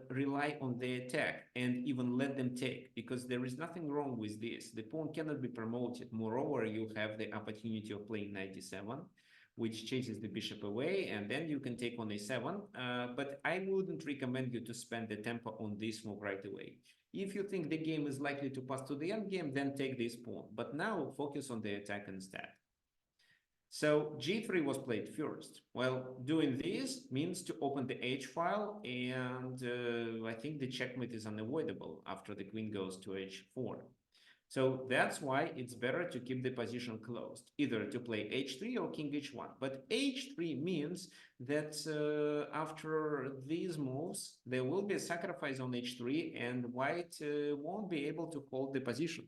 rely on the attack and even let them take, because there is nothing wrong with this. The pawn cannot be promoted. Moreover, you have the opportunity of playing knight d7, which chases the bishop away, and then you can take on a7. But I wouldn't recommend you to spend the tempo on this move right away. If you think the game is likely to pass to the endgame, then take this pawn. But now focus on the attack instead. So g3 was played first. Well, doing this means to open the h file, and I think the checkmate is unavoidable after the queen goes to h4. So that's why it's better to keep the position closed, either to play h3 or king h1. But h3 means that after these moves, there will be a sacrifice on h3, and white won't be able to hold the position.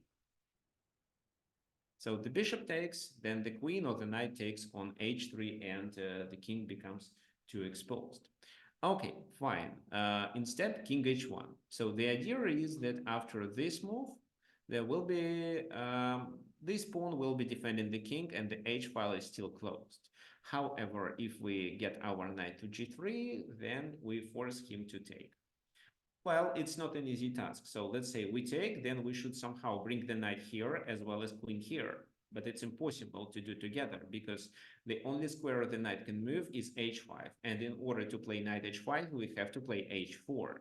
So the bishop takes, then the queen or the knight takes on h3, and the king becomes too exposed. Okay, fine. Instead, king h1. So the idea is that after this move, there will be this pawn will be defending the king and the h file is still closed. However, if we get our knight to g3, then we force him to take. Well, it's not an easy task. So let's say we take, then we should somehow bring the knight here as well as queen here. But it's impossible to do together because the only square the knight can move is h5. And in order to play knight h5, we have to play h4.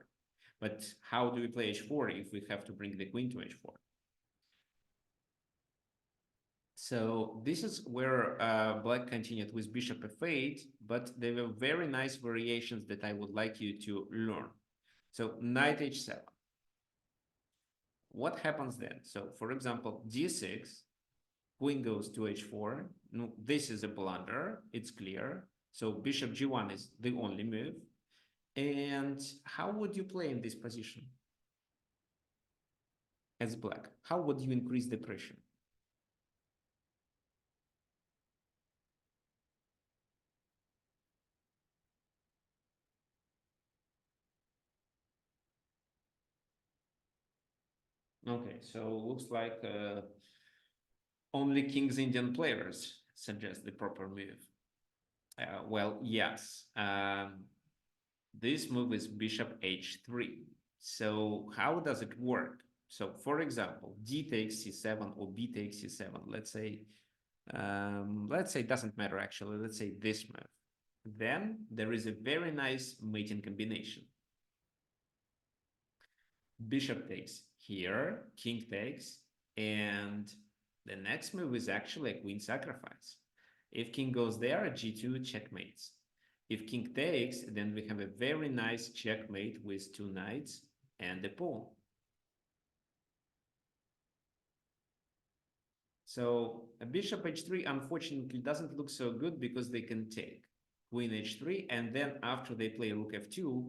But how do we play h4 if we have to bring the queen to h4? So this is where black continued with bishop f8, but there were very nice variations that I would like you to learn. So knight h7. What happens then? So for example, d6, queen goes to h4. No, this is a blunder, it's clear. So bishop g1 is the only move. And how would you play in this position as black? How would you increase the pressure? Okay, so looks like only King's Indian players suggest the proper move. Well, yes. This move is bishop h3. So how does it work? So for example, d takes c7 or b takes c7. Let's say it doesn't matter actually. Let's say this move. Then there is a very nice mating combination. Bishop takes here, king takes, and the next move is actually a queen sacrifice. If king goes there, g2 checkmates. If king takes, then we have a very nice checkmate with two knights and a pawn. So a bishop h3 unfortunately doesn't look so good because they can take queen h3, and then after they play rook f2,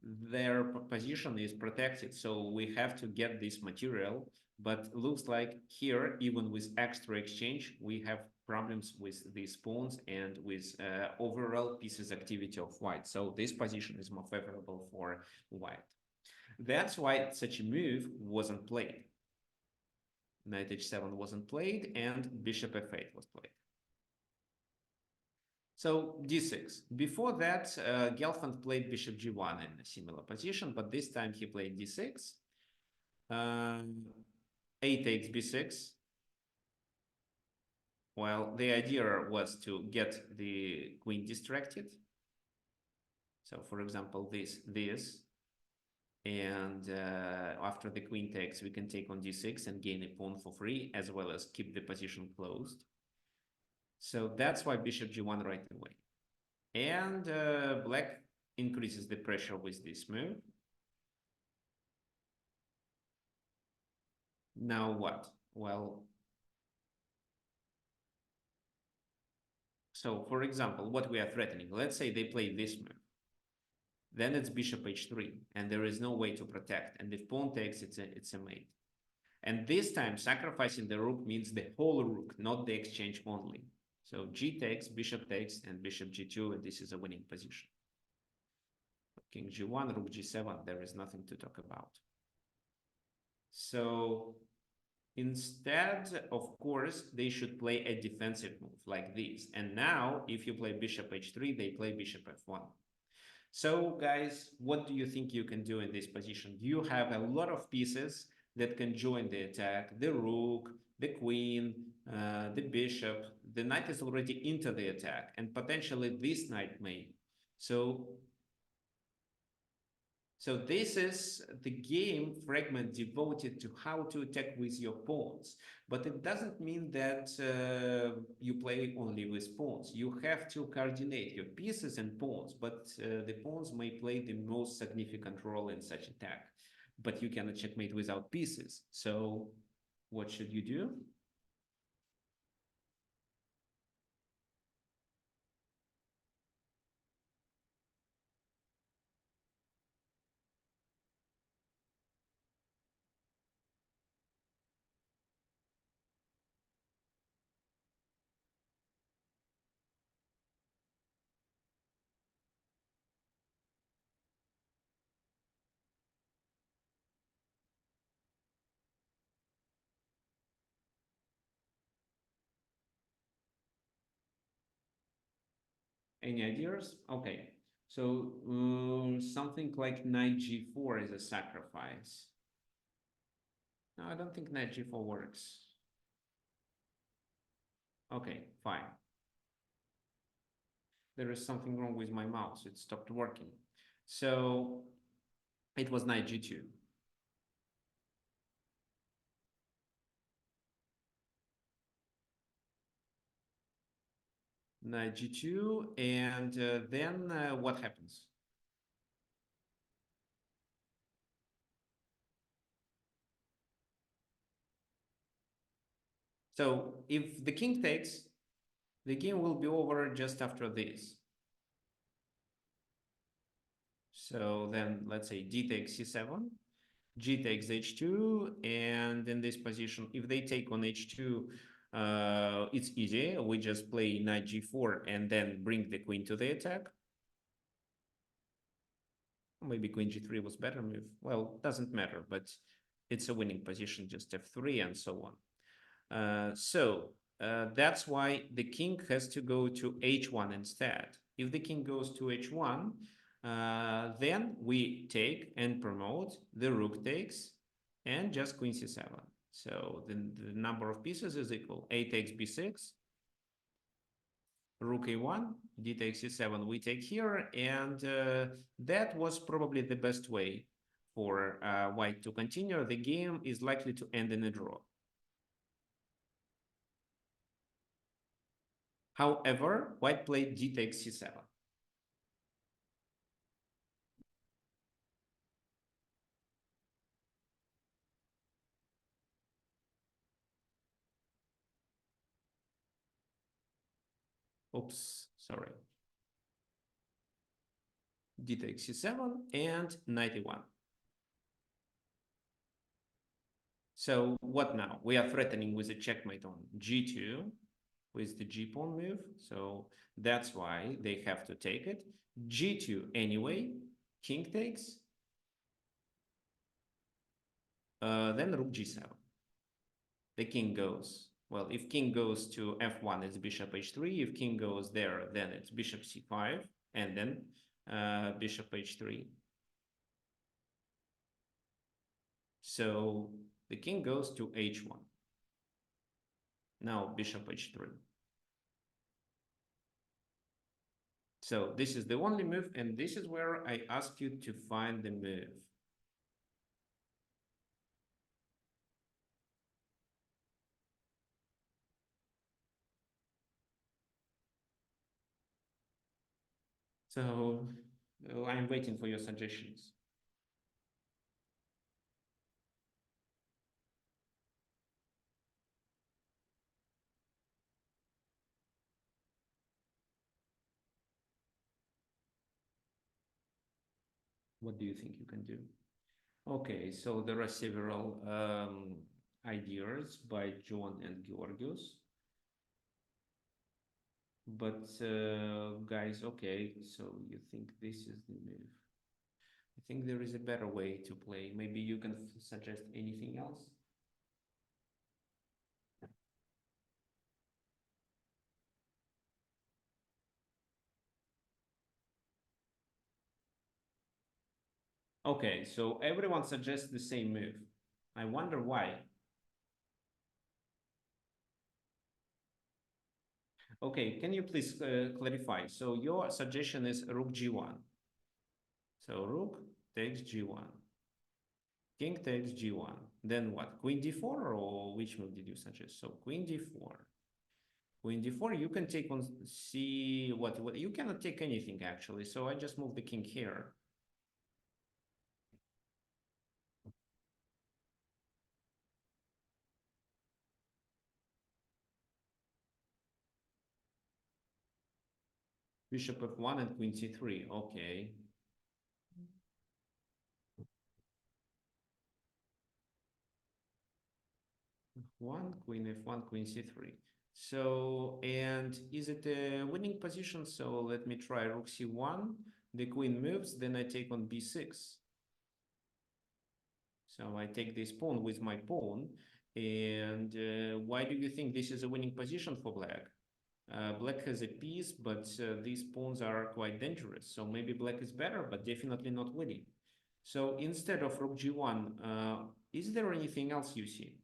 their position is protected. So we have to get this material, but looks like here, even with extra exchange, we have problems with these pawns and with overall pieces activity of white. So this position is more favorable for white. That's why such a move wasn't played. Knight h7 wasn't played and bishop f8 was played. So d6. Before that, Gelfand played bishop g1 in a similar position, but this time he played d6. A takes b6. Well, the idea was to get the queen distracted. So, for example, this, and after the queen takes, we can take on d6 and gain a pawn for free, as well as keep the position closed. So that's why bishop g1 right away. And black increases the pressure with this move. Now what? Well, so for example, what we are threatening, let's say they play this move. Then it's bishop h3, and there is no way to protect. And if pawn takes, it's a mate. And this time, sacrificing the rook means the whole rook, not the exchange only. So g takes, bishop takes, and bishop g2, and this is a winning position. King g1, rook g7, there is nothing to talk about. So instead, of course, they should play a defensive move like this. And now, if you play bishop h3, they play bishop f1. So, guys, what do you think you can do in this position? You have a lot of pieces that can join the attack. The rook, the queen, the bishop. The knight is already into the attack, and potentially this knight may. So this is the game fragment devoted to how to attack with your pawns. But it doesn't mean that you play only with pawns. You have to coordinate your pieces and pawns, but the pawns may play the most significant role in such attack. But you cannot checkmate without pieces. So what should you do? Any ideas? Okay. So something like knight g4 is a sacrifice. No, I don't think knight g4 works. Okay, fine. There is something wrong with my mouse. It stopped working. So it was knight g2. Knight g2, and then what happens? So if the king takes, the game will be over just after this. So then let's say d takes c7, g takes h2, and in this position, if they take on h2, it's easy. We just play knight g4 and then bring the queen to the attack. Maybe queen g3 was better move. Well, doesn't matter, but it's a winning position, just f3 and so on. That's why the king has to go to h1 instead. If the king goes to h1, then we take and promote, the rook takes, and just queen c7. So the number of pieces is equal. A takes b6, rook a1, d takes c7, we take here, and that was probably the best way for white to continue. The game is likely to end in a draw. However, white played d takes c7. Oops, sorry. D takes c7 and knight e1. So what now? We are threatening with a checkmate on g2 with the g pawn move. So that's why they have to take it. g2 anyway, king takes, then rook g7. The king goes. Well, if king goes to f1, it's bishop h3. If king goes there, then it's bishop c5, and then bishop h3. So the king goes to h1. Now bishop h3. So this is the only move, and this is where I ask you to find the move. So I'm waiting for your suggestions. What do you think you can do? Okay, so there are several ideas by John and Georgios. But guys, okay, so you think this is the move. I think there is a better way to play. Maybe you can suggest anything else? Okay, so everyone suggests the same move. I wonder why. Okay, can you please clarify? So your suggestion is rook g1. So rook takes g1. King takes g1. Then what? Queen d4, or which move did you suggest? So queen d4. Queen d4, you can take on c, what? You cannot take anything actually. So I just move the king here. Bishop f1 and queen c3. Okay. F1, queen f1, queen c3. So, and is it a winning position? So let me try rook c1. The queen moves, then I take on b6. So I take this pawn with my pawn. And why do you think this is a winning position for black? Black has a piece, but these pawns are quite dangerous. So maybe black is better, but definitely not winning. So instead of rook g1, is there anything else you see?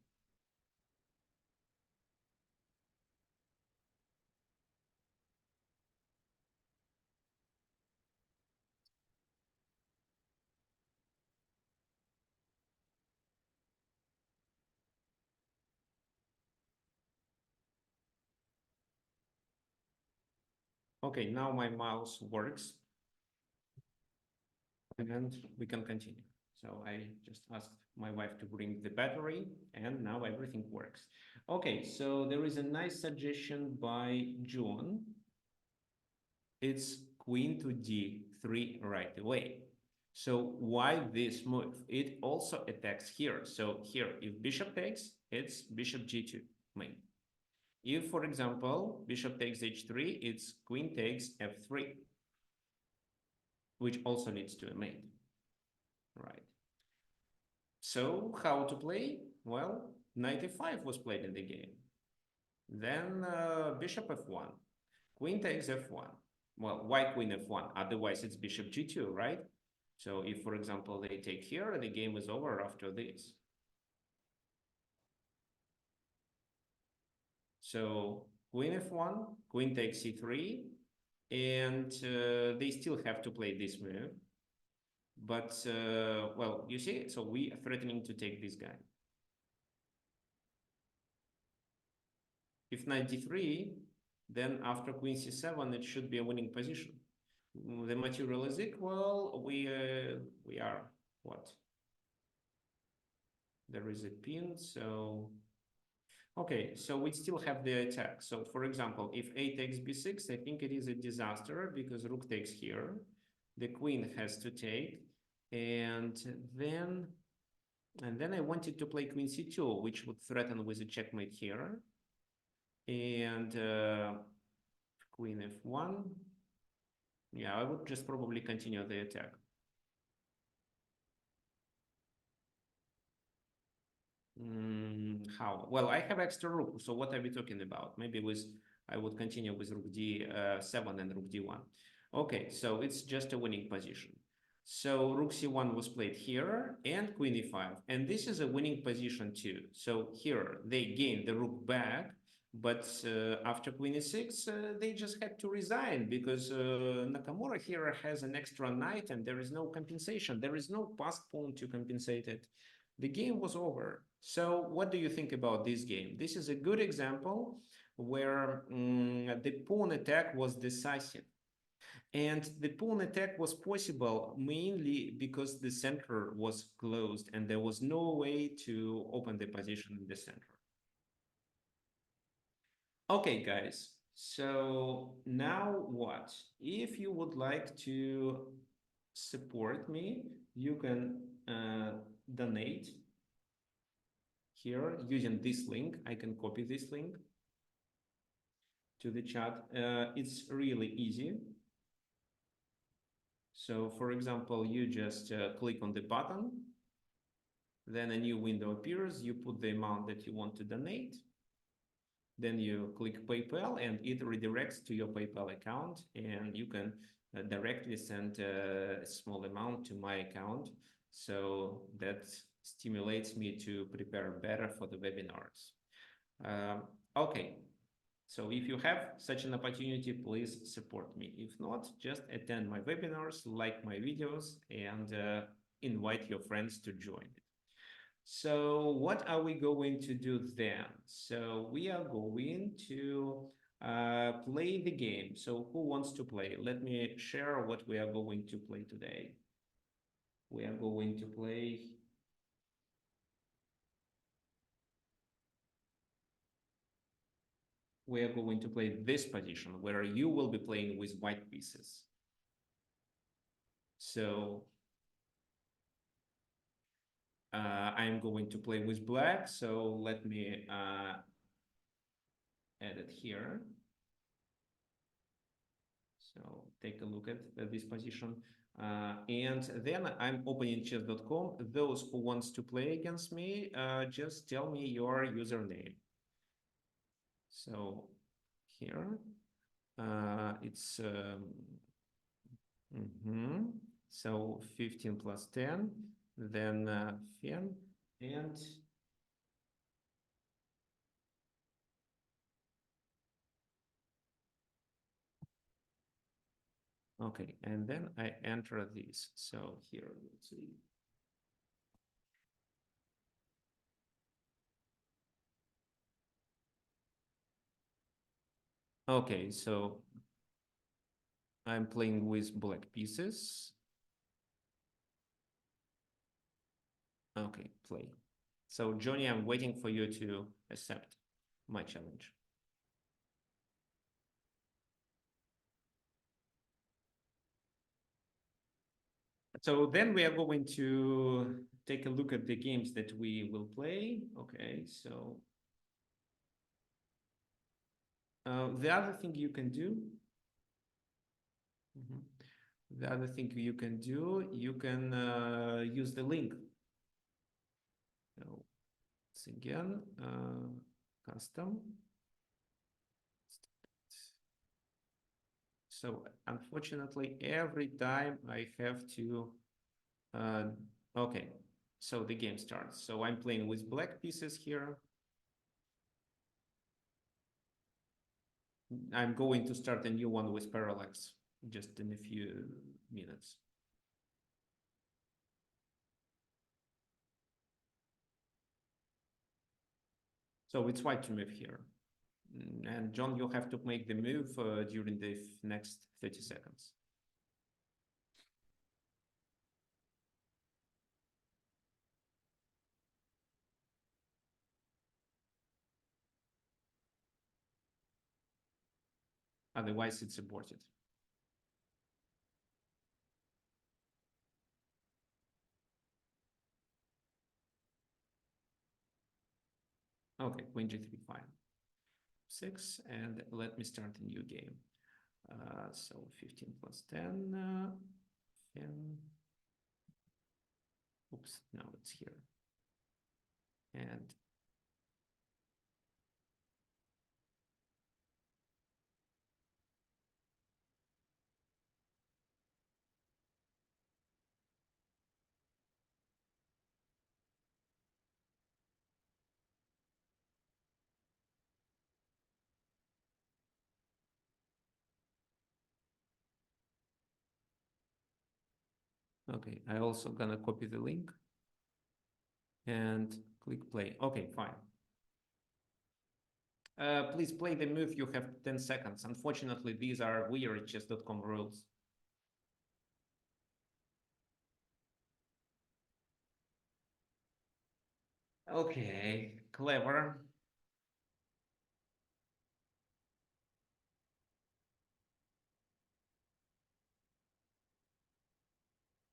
Okay, now my mouse works and we can continue. So I just asked my wife to bring the battery and now everything works. Okay, so there is a nice suggestion by John. It's queen to d3 right away. So why this move? It also attacks here. So here, if bishop takes, it's bishop g2 main. If, for example, bishop takes h3, it's queen takes f3, which also leads to a mate. Right. So how to play? Well, knight e5 was played in the game. Then bishop f1, queen takes f1. Well, why queen f1? Otherwise, it's bishop g2, right? So if, for example, they take here, the game is over after this. So queen f1, queen takes c3, and they still have to play this move. But, well, you see, so we are threatening to take this guy. If knight d3, then after queen c7, it should be a winning position. The material is equal. We are what? There is a pin, so okay, so we still have the attack. So for example, if a takes b6, I think it is a disaster because rook takes here. The queen has to take, and then I wanted to play queen c2, which would threaten with a checkmate here. And queen f1. Yeah, I would just probably continue the attack. How? Well, I have extra rook, so what are we talking about? Maybe I would continue with rook d7 and rook d1. Okay, so it's just a winning position. So rook c1 was played here and queen e5, and this is a winning position too. So here they gain the rook back, but after queen e6, they just had to resign because Nakamura here has an extra knight and there is no compensation. There is no passed pawn to compensate it. The game was over. So what do you think about this game? This is a good example where the pawn attack was decisive. And the pawn attack was possible mainly because the center was closed and there was no way to open the position in the center. Okay, guys. So now what? If you would like to support me, you can donate here using this link. I can copy this link to the chat. It's really easy. So for example, you just click on the button, then a new window appears, you put the amount that you want to donate, then you click PayPal and it redirects to your PayPal account and you can directly send a small amount to my account. So that stimulates me to prepare better for the webinars. Okay, so if you have such an opportunity, please support me. If not, just attend my webinars, like my videos, and invite your friends to join it. So what are we going to do then? So we are going to play the game. So who wants to play? Let me share what we are going to play today. We are going to play this position where you will be playing with white pieces. So I'm going to play with black. So let me add it here. So take a look at this position. And then I'm opening chess.com. Those who wants to play against me, just tell me your username. So here. It's so 15 plus 10, then 10, and okay, and then I enter this. So here, let's see. Okay, so I'm playing with black pieces. Okay, play. So Johnny, I'm waiting for you to accept my challenge. So then we are going to take a look at the games that we will play. Okay, so the other thing you can do, the other thing you can do, you can use the link. So once again, custom. So unfortunately, every time I have to, okay, so the game starts. So I'm playing with black pieces here. I'm going to start a new one with parallax just in a few minutes. So it's white to move here. And John, you have to make the move during the next 30 seconds. Otherwise, it's aborted. Okay, queen g3, fine. 6, and let me start a new game. So 15 plus 10, 10. Oops, no, it's here. And okay, I also gonna copy the link and click play. Okay, fine. Please play the move. You have 10 seconds. Unfortunately, these are weird chess.com rules. Okay, clever.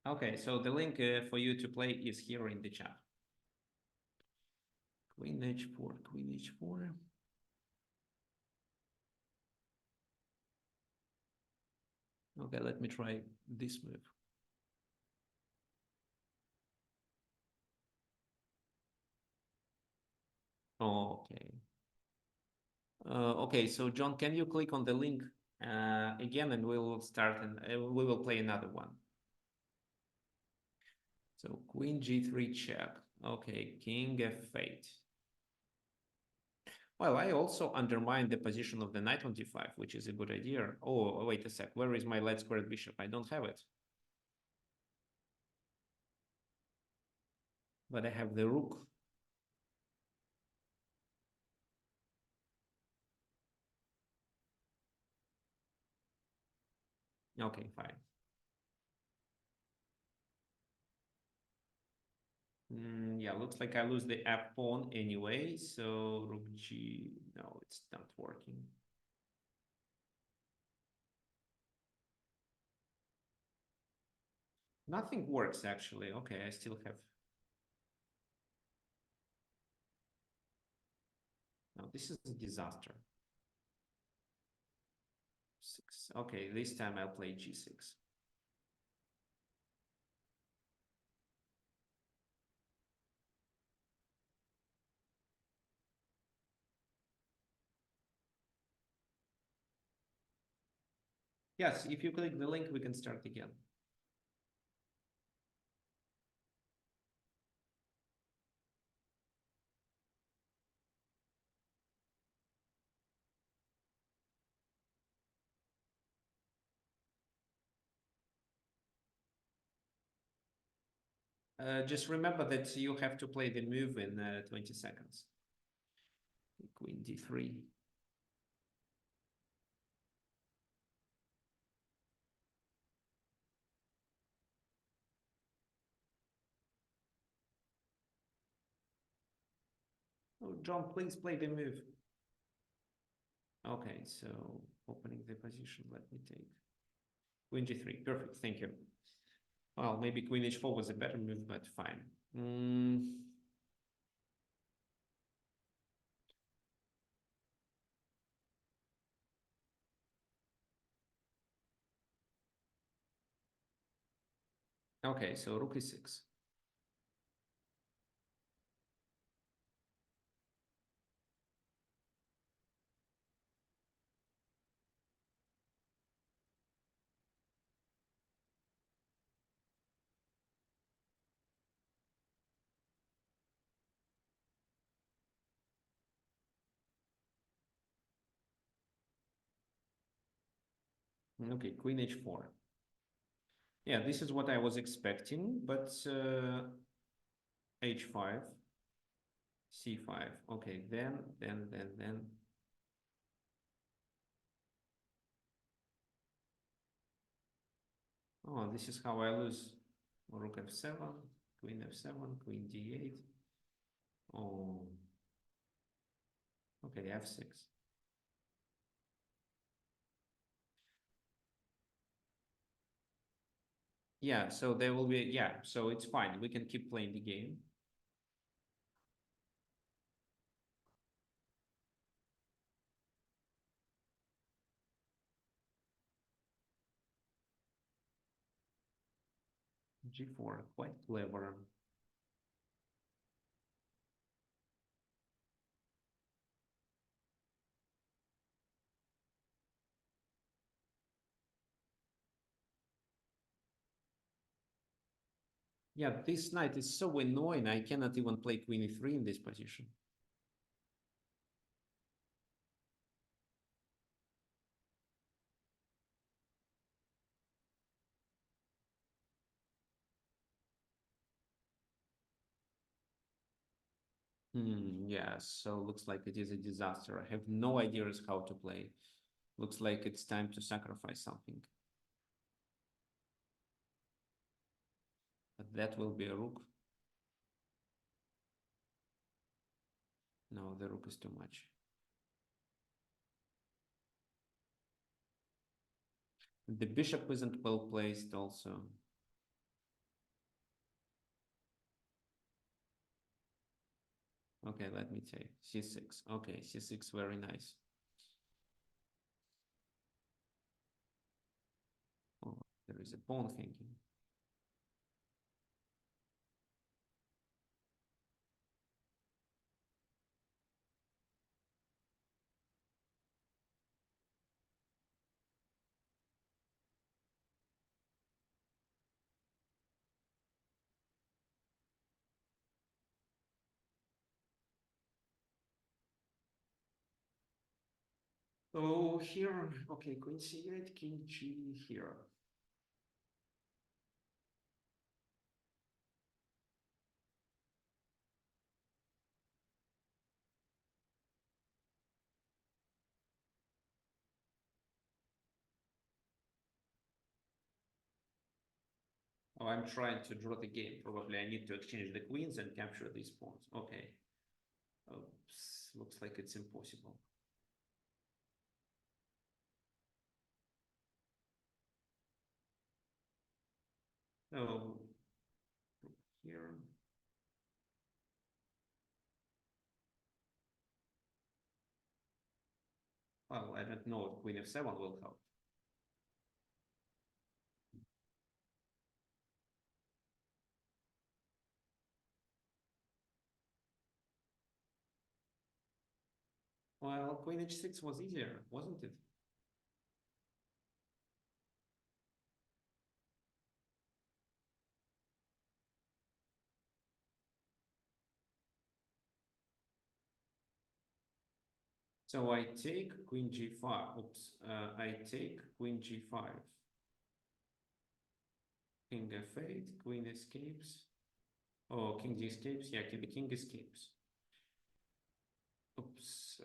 Okay, so the link for you to play is here in the chat. Queen h4, queen h4. Okay, let me try this move. Okay. Okay, so John, can you click on the link again, and we will start, and we will play another one. So queen g3 check. Okay, king f8. Well, I also undermine the position of the knight on d5, which is a good idea. Oh, wait a sec. Where is my light squared bishop? I don't have it. But I have the rook. Okay, fine. Yeah, looks like I lose the f pawn anyway. So rook g. No, it's not working. Nothing works actually. Okay, I still have. No, this is a disaster. 6. Okay, this time I'll play g6. Yes, if you click the link, we can start again. Just remember that you have to play the move in 20 seconds. Queen d3. Oh, John, please play the move. Okay, so opening the position, let me take queen g3. Perfect, thank you. Well, maybe queen h4 was a better move, but fine. Okay, so rook e6. Okay, queen h4. Yeah, this is what I was expecting, but h5, c5. Okay, then. Oh, this is how I lose. Rook f7, queen f7, queen d8. Oh, okay, f6. Yeah, so there will be, yeah, so it's fine. We can keep playing the game. g4, quite clever. Yeah, this knight is so annoying. I cannot even play queen e3 in this position. Yeah, so looks like it is a disaster. I have no ideas how to play. Looks like it's time to sacrifice something. But that will be a rook. No, the rook is too much. The bishop isn't well placed also. Okay, let me take c6. Okay, c6, very nice. Oh, there is a pawn hanging. So here, okay, queen c8, king g here. Oh, I'm trying to draw the game. Probably I need to exchange the queens and capture these pawns. Okay. Oops, looks like it's impossible. So here. Well, I don't know if queen f7 will help. Well, queen h6 was easier, wasn't it? So I take queen g5. Oops. I take queen g5. King f8. Queen escapes. Oh, king escapes. Yeah, the king escapes. Oops.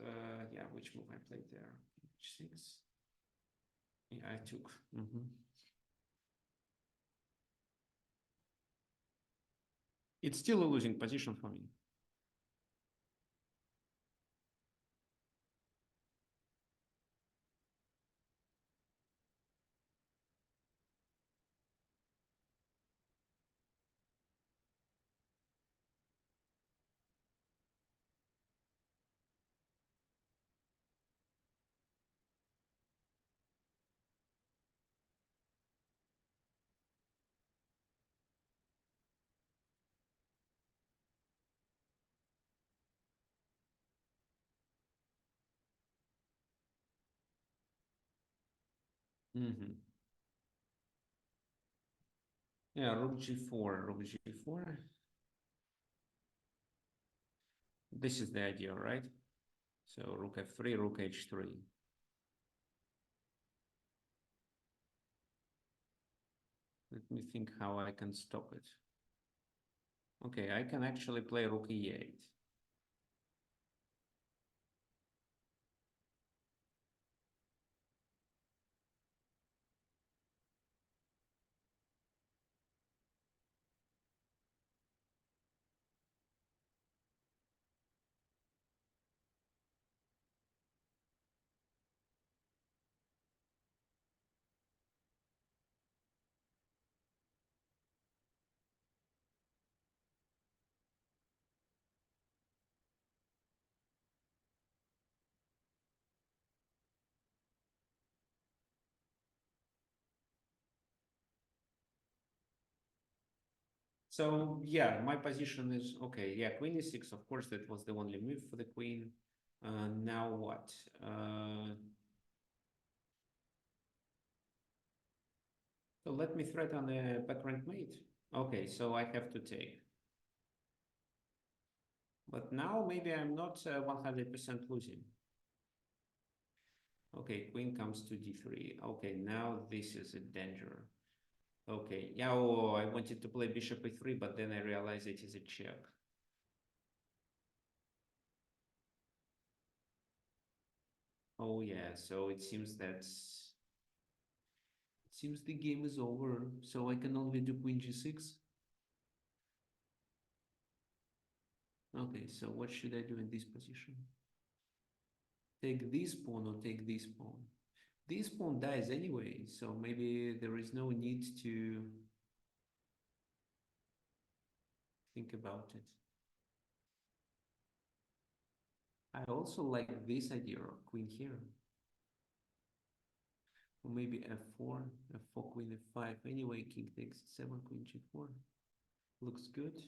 Yeah, which move I played there? H6. Yeah, I took. It's still a losing position for me. Yeah, rook g4, rook g4. This is the idea, right? So rook f3, rook h3. Let me think how I can stop it. Okay, I can actually play rook e8. So yeah, my position is okay. Yeah, queen e6. Of course, that was the only move for the queen. Now what? So let me threaten a back rank mate. Okay, so I have to take. But now maybe I'm not 100% losing. Okay, queen comes to d3. Okay, now this is a danger. Okay, yeah, oh, I wanted to play bishop e3, but then I realized it is a check. Oh yeah, so it seems the game is over. So I can only do queen g6. Okay, so what should I do in this position? Take this pawn or take this pawn? This pawn dies anyway, so maybe there is no need to think about it. I also like this idea of queen here. Or maybe f4, f4, queen f5. Anyway, king takes 7, queen g4. Looks good.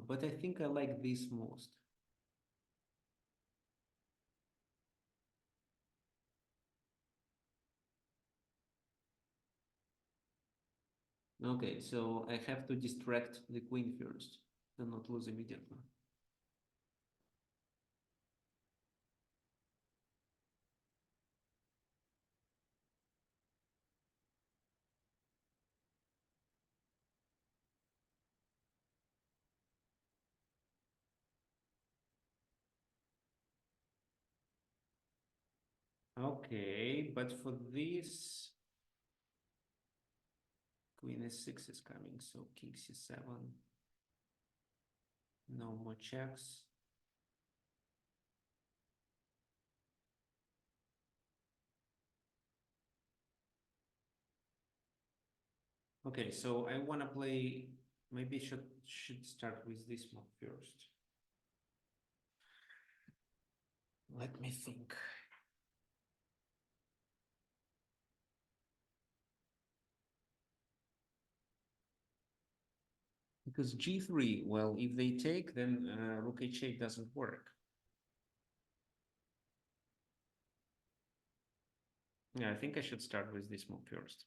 But I think I like this most. Okay, so I have to distract the queen first and not lose immediately. Okay, but for this, queen s6 is coming, so king c7. No more checks. Okay, so I want to play, maybe should start with this move first. Let me think. Because g3, well, if they take, then rook h8 doesn't work. Yeah, I think I should start with this move first.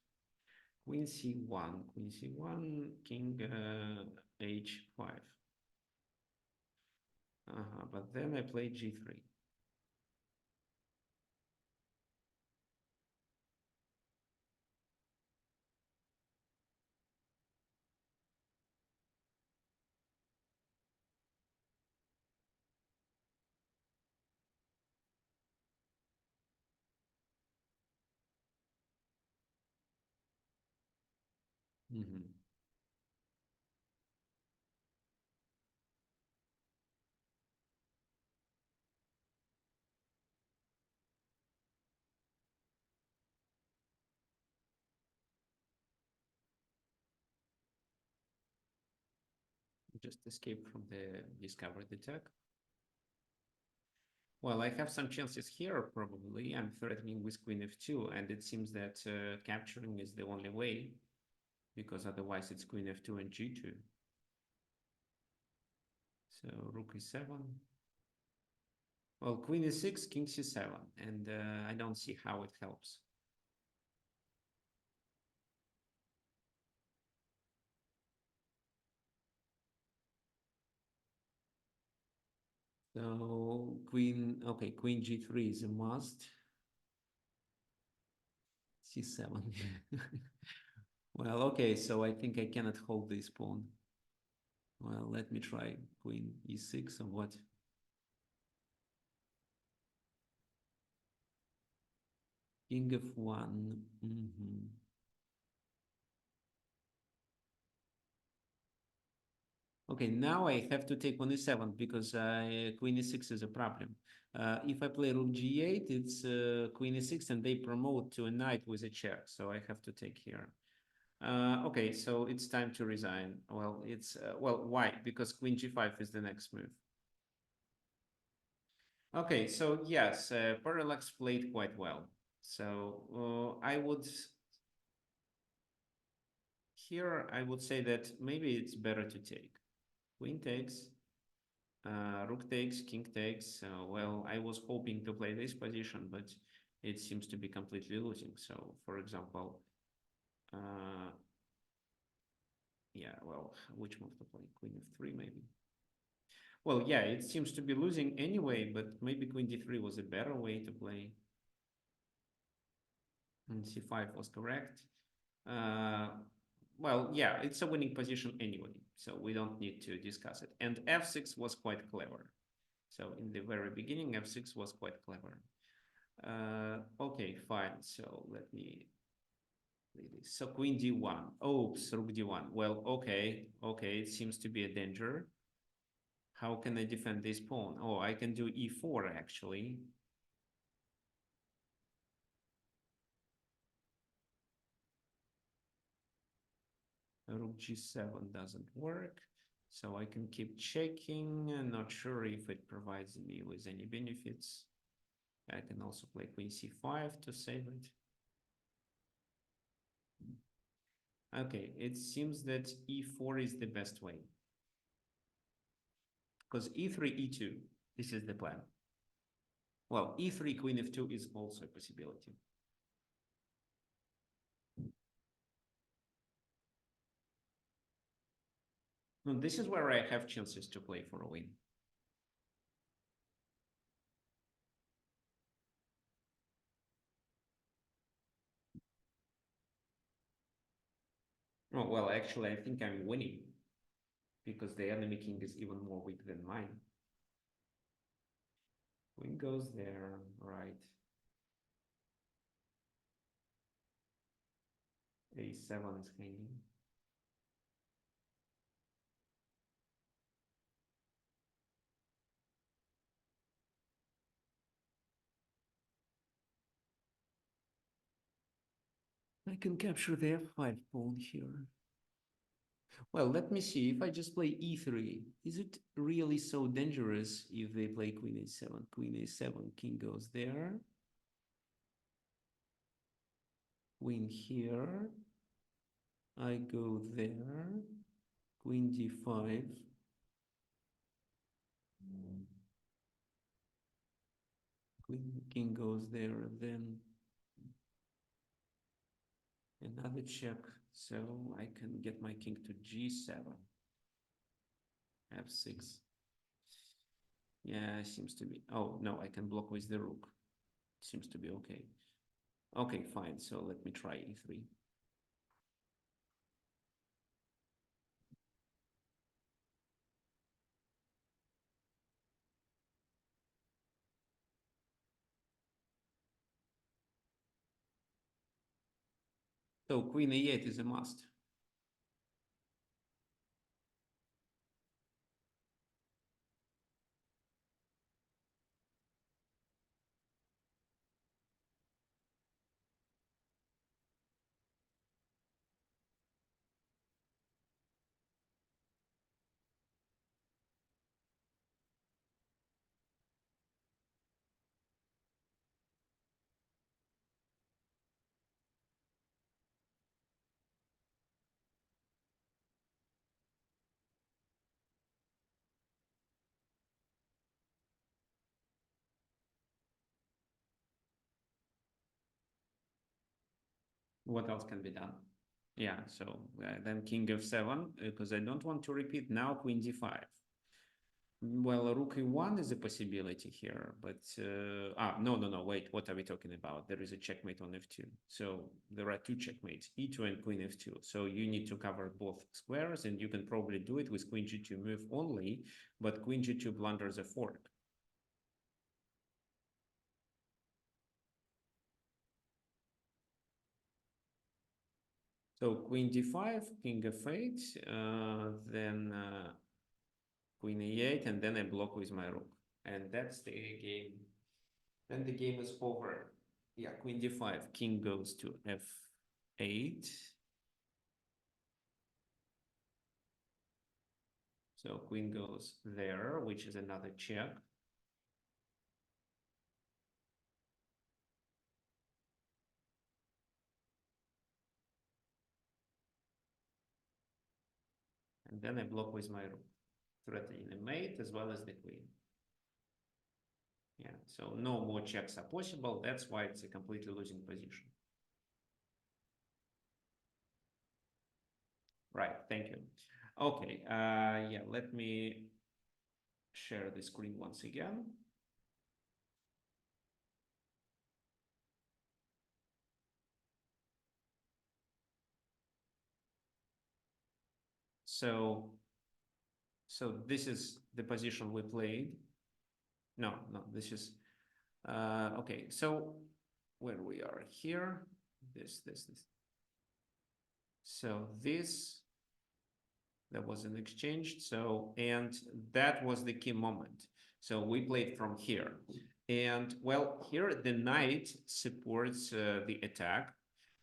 Queen c1, queen c1, king h5. But then I play g3. Mhm. Just escape from the discovered attack. Well, I have some chances here, probably. I'm threatening with queen f2, and it seems that capturing is the only way, because otherwise it's queen f2 and g2. So rook e7. Well, queen e6, king c7, and I don't see how it helps. So queen, okay, queen g3 is a must. c7. Well, okay, so I think I cannot hold this pawn. Well, let me try queen e6 or what? King f1. Okay, now I have to take on e7 because queen e6 is a problem. If I play rook g8, it's queen e6 and they promote to a knight with a check, so I have to take here. Okay, so it's time to resign. Well, well, why? Because queen g5 is the next move. Okay, so yes, Parallax played quite well. So I would I would say that maybe it's better to take. Queen takes, rook takes, king takes. Well, I was hoping to play this position, but it seems to be completely losing. So, for example, yeah, well, which move to play? Queen f3, maybe. Well, yeah, it seems to be losing anyway, but maybe queen d3 was a better way to play. And c5 was correct. Uh, well, yeah, it's a winning position anyway, so we don't need to discuss it. And f6 was quite clever. So in the very beginning, f6 was quite clever. Okay, fine. So let me play this. So queen d1. Oops, rook d1. Well, okay, it seems to be a danger. How can I defend this pawn? Oh, I can do e4 actually. Rook g7 doesn't work. So I can keep checking. I'm not sure if it provides me with any benefits. I can also play queen c5 to save it. Okay, it seems that e4 is the best way. Because e3, e2, this is the plan. Well, e3, queen f2 is also a possibility. Now, this is where I have chances to play for a win. Oh, well, actually, I think I'm winning because the enemy king is even more weak than mine. Queen goes there, right. a7 is hanging. I can capture the f5 pawn here. Well, let me see. If I just play e3, is it really so dangerous if they play queen a7? Queen a7, king goes there. Queen here. I go there. Queen d5. Queen, king goes there, then Another check, so I can get my king to g7, f6. Yeah, seems to be. Oh, no, I can block with the rook. Seems to be okay. Okay, fine. So let me try e3. So queen e8 is a must. What else can be done? Yeah, so then king f7, because I don't want to repeat now queen d5. Well, rook e1 is a possibility here, but no, wait, what are we talking about? There is a checkmate on f2. So there are two checkmates, e2 and queen f2. So you need to cover both squares, and you can probably do it with queen g2 move only, but queen g2 blunders a fork. So queen d5, king f8, then queen e8, and then I block with my rook. And that's the game. Then the game is over. Yeah, queen d5, king goes to f8. So queen goes there, which is another check. And then I block with my rook, threatening the mate as well as the queen. Yeah, so no more checks are possible. That's why it's a completely losing position. Right, thank you. Okay, yeah, let me share the screen once again. So this is the position we played. No, this is, okay, so where we are here, this. So this, there was an exchange. So, and that was the key moment. So we played from here. And well, here the knight supports the attack,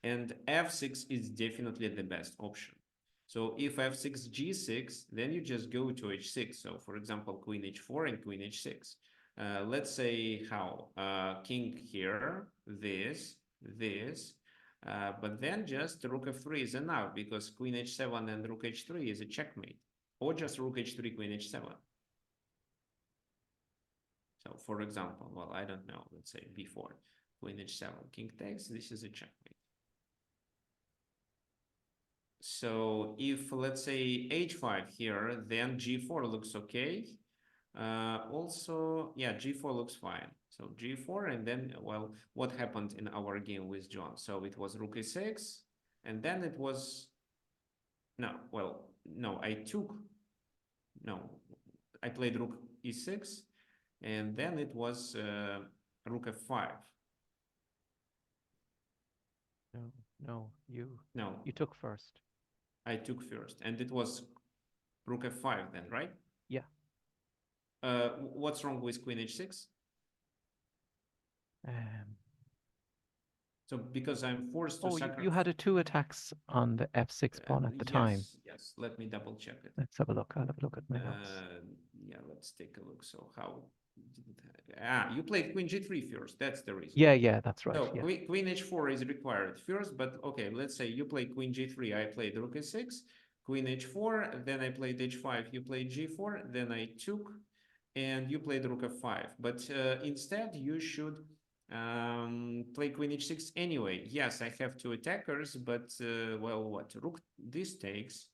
and f6 is definitely the best option. So if f6, g6, then you just go to h6. So for example, queen h4 and queen h6. Let's say how king here, this, but then just rook f3 is enough because queen h7 and rook h3 is a checkmate, or just rook h3, queen h7. So for example, well, I don't know, let's say b4, queen h7, king takes, this is a checkmate. So if, let's say, h5 here, then g4 looks okay. Also, yeah, g4 looks fine. So g4, and then, well, what happened in our game with John? So it was rook e6, and then it was, no, well, no, I played rook e6, and then it was rook f5. No, you took first. I took first, and it was rook f5 then, right? Yeah. What's wrong with queen h6? So because I'm forced to sacrifice. You had a 2 attacks on the f6 pawn at the time. Yes, let me double check it. Let's have a look. I'll have a look at my notes. Yeah, let's take a look. So how you played queen g3 first. That's the reason. Yeah, that's right. So yeah. queen h4 is required first, but okay, let's say you play queen g3, I played rook e6, queen h4, then I played h5, you played g4, then I took, and you played rook f5. But instead, you should Play queen h6 anyway. Yes, I have two attackers, but well, what? Rook this takes,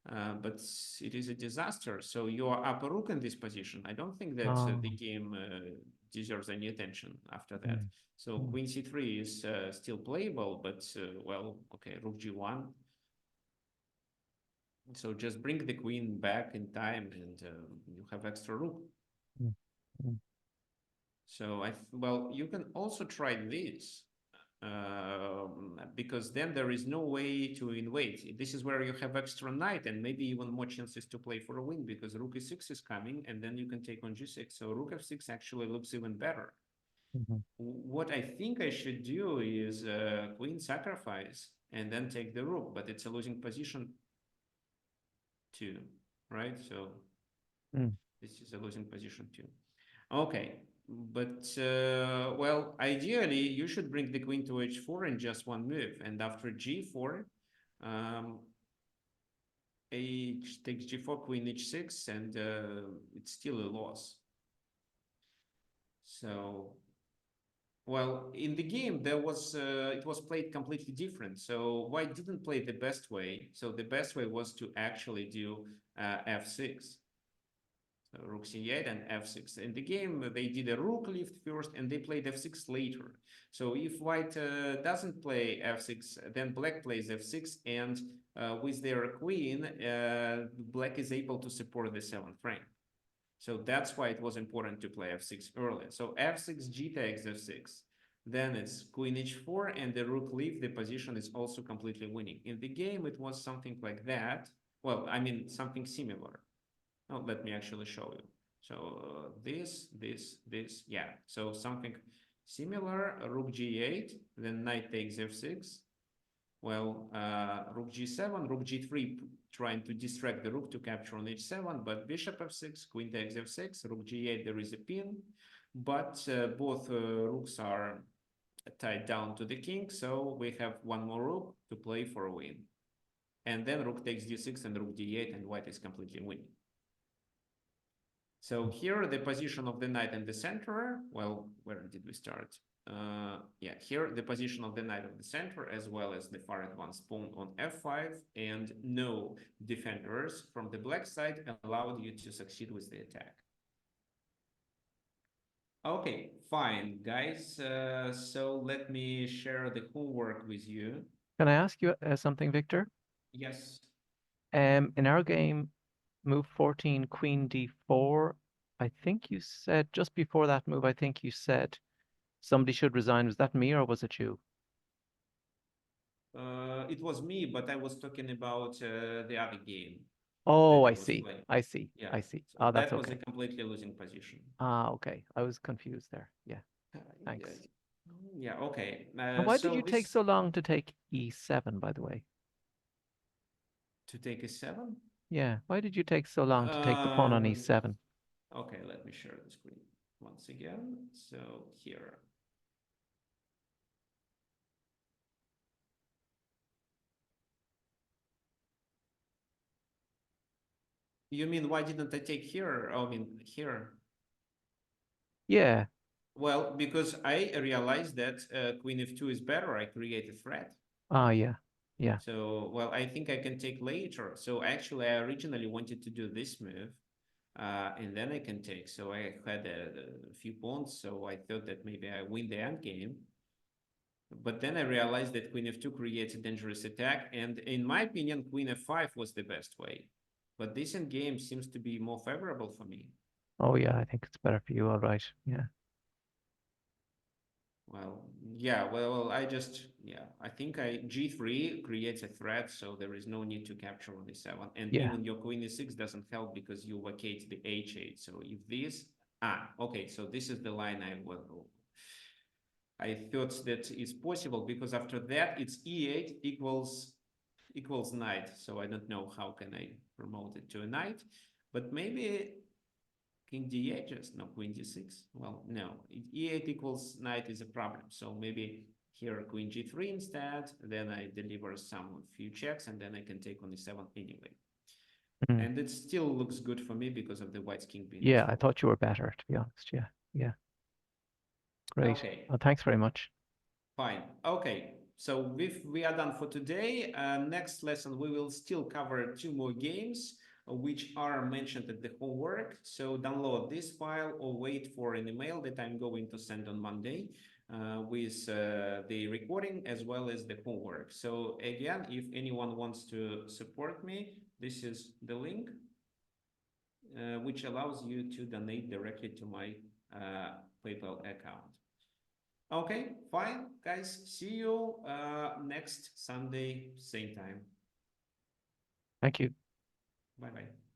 but it is a disaster. So you are up a rook in this position. I don't think that Oh. the game deserves any attention after that. Mm, So mm, queen c3 is still playable, but well, okay, rook g1. So just bring the queen back in time, and you have extra rook. mm, mm, So well, you can also try this. Because then there is no way to invade. This is where you have extra knight and maybe even more chances to play for a win, because rook e6 is coming and then you can take on g6. So rook f6 actually looks even better. mhm, What I think I should do is queen sacrifice and then take the rook, but it's a losing position too, right? So mm. this is a losing position too. Okay, but well, ideally you should bring the queen to h4 in just one move, and after g4, um, h takes g4, queen h6, and it's still a loss. So, well, in the game there was it was played completely different. So white didn't play the best way. So the best way was to actually do f6. So rook c8 and f6. In the game, they did a rook lift first and they played f6 later. So if white doesn't play f6, then black plays f6, and with their queen, black is able to support the 7th rank. So that's why it was important to play f6 earlier. So f6, g takes f6. Then it's queen h4 and the rook leave. The position is also completely winning. In the game, it was something like that. Well, I mean, something similar. Oh, let me actually show you. So this, yeah. So something similar, rook g8, then knight takes f6. Well, rook g7, rook g3, trying to distract the rook to capture on h7, but bishop f6, queen takes f6, rook g8, there is a pin, but both rooks are tied down to the king, so we have one more rook to play for a win. And then rook takes d6 and rook d8, and white is completely winning. So here the position of the knight in the center, well, where did we start? Yeah, here the position of the knight of the center, as well as the far advanced pawn on f5, and no defenders from the black side allowed you to succeed with the attack. Okay, fine, guys. So let me share the homework with you. Can I ask you something, Victor? Yes. In our game, move 14, queen d4, I think you said just before that move, I think you said somebody should resign. Was that me or was it you? It was me, but I was talking about the other game Oh, that I I was see. playing. I see. Yeah, I see. so Oh, that's that was a okay. completely losing position. Ah, okay. I was confused there. Yeah, Yeah, thanks. yeah, okay. And why did So you take this so long to take e7, by the way? to take a 7? Yeah, why did you take so long to take the pawn on Um, e7? okay, let me share the screen once again. So here. You mean why didn't I take here? Oh, I mean here. Yeah. Well, because I realized that queen f2 is better. I create a threat. Ah, yeah. Yeah. So, well, I think I can take later. So actually, I originally wanted to do this move, and then I can take. So I had a few pawns, so I thought that maybe I win the endgame. But then I realized that queen f2 creates a dangerous attack, and in my opinion, queen f5 was the best way. But this endgame seems to be more favorable for me. Oh, yeah. I think it's better for you. All right. Yeah. Well, yeah, well, yeah, I think g3 creates a threat, so there is no need to capture on e7. And Yeah. even your queen e6 doesn't help because you vacate the h8. So if this, okay, so this is the line I thought that is possible, because after that it's e8 equals knight. So I don't know how can I promote it to a knight, but maybe king d8 just, no, queen d6. Well, no, e8 equals knight is a problem. So maybe here queen g3 instead, then I deliver some few checks, and then I can take on e7 anyway. Mm. And it still looks good for me because of the white's king being Yeah. I exposed. thought you were better, to be honest. Yeah. Yeah. Great. Okay. Well, thanks very much. Fine. Okay. So we are done for today. Next lesson, we will still cover 2 more games, which are mentioned at the homework. So download this file or wait for an email that I'm going to send on Monday with the recording as well as the homework. So again, if anyone wants to support me, this is the link, which allows you to donate directly to my PayPal account. Okay, fine, guys. See you next Sunday, same time. Thank you. Bye bye.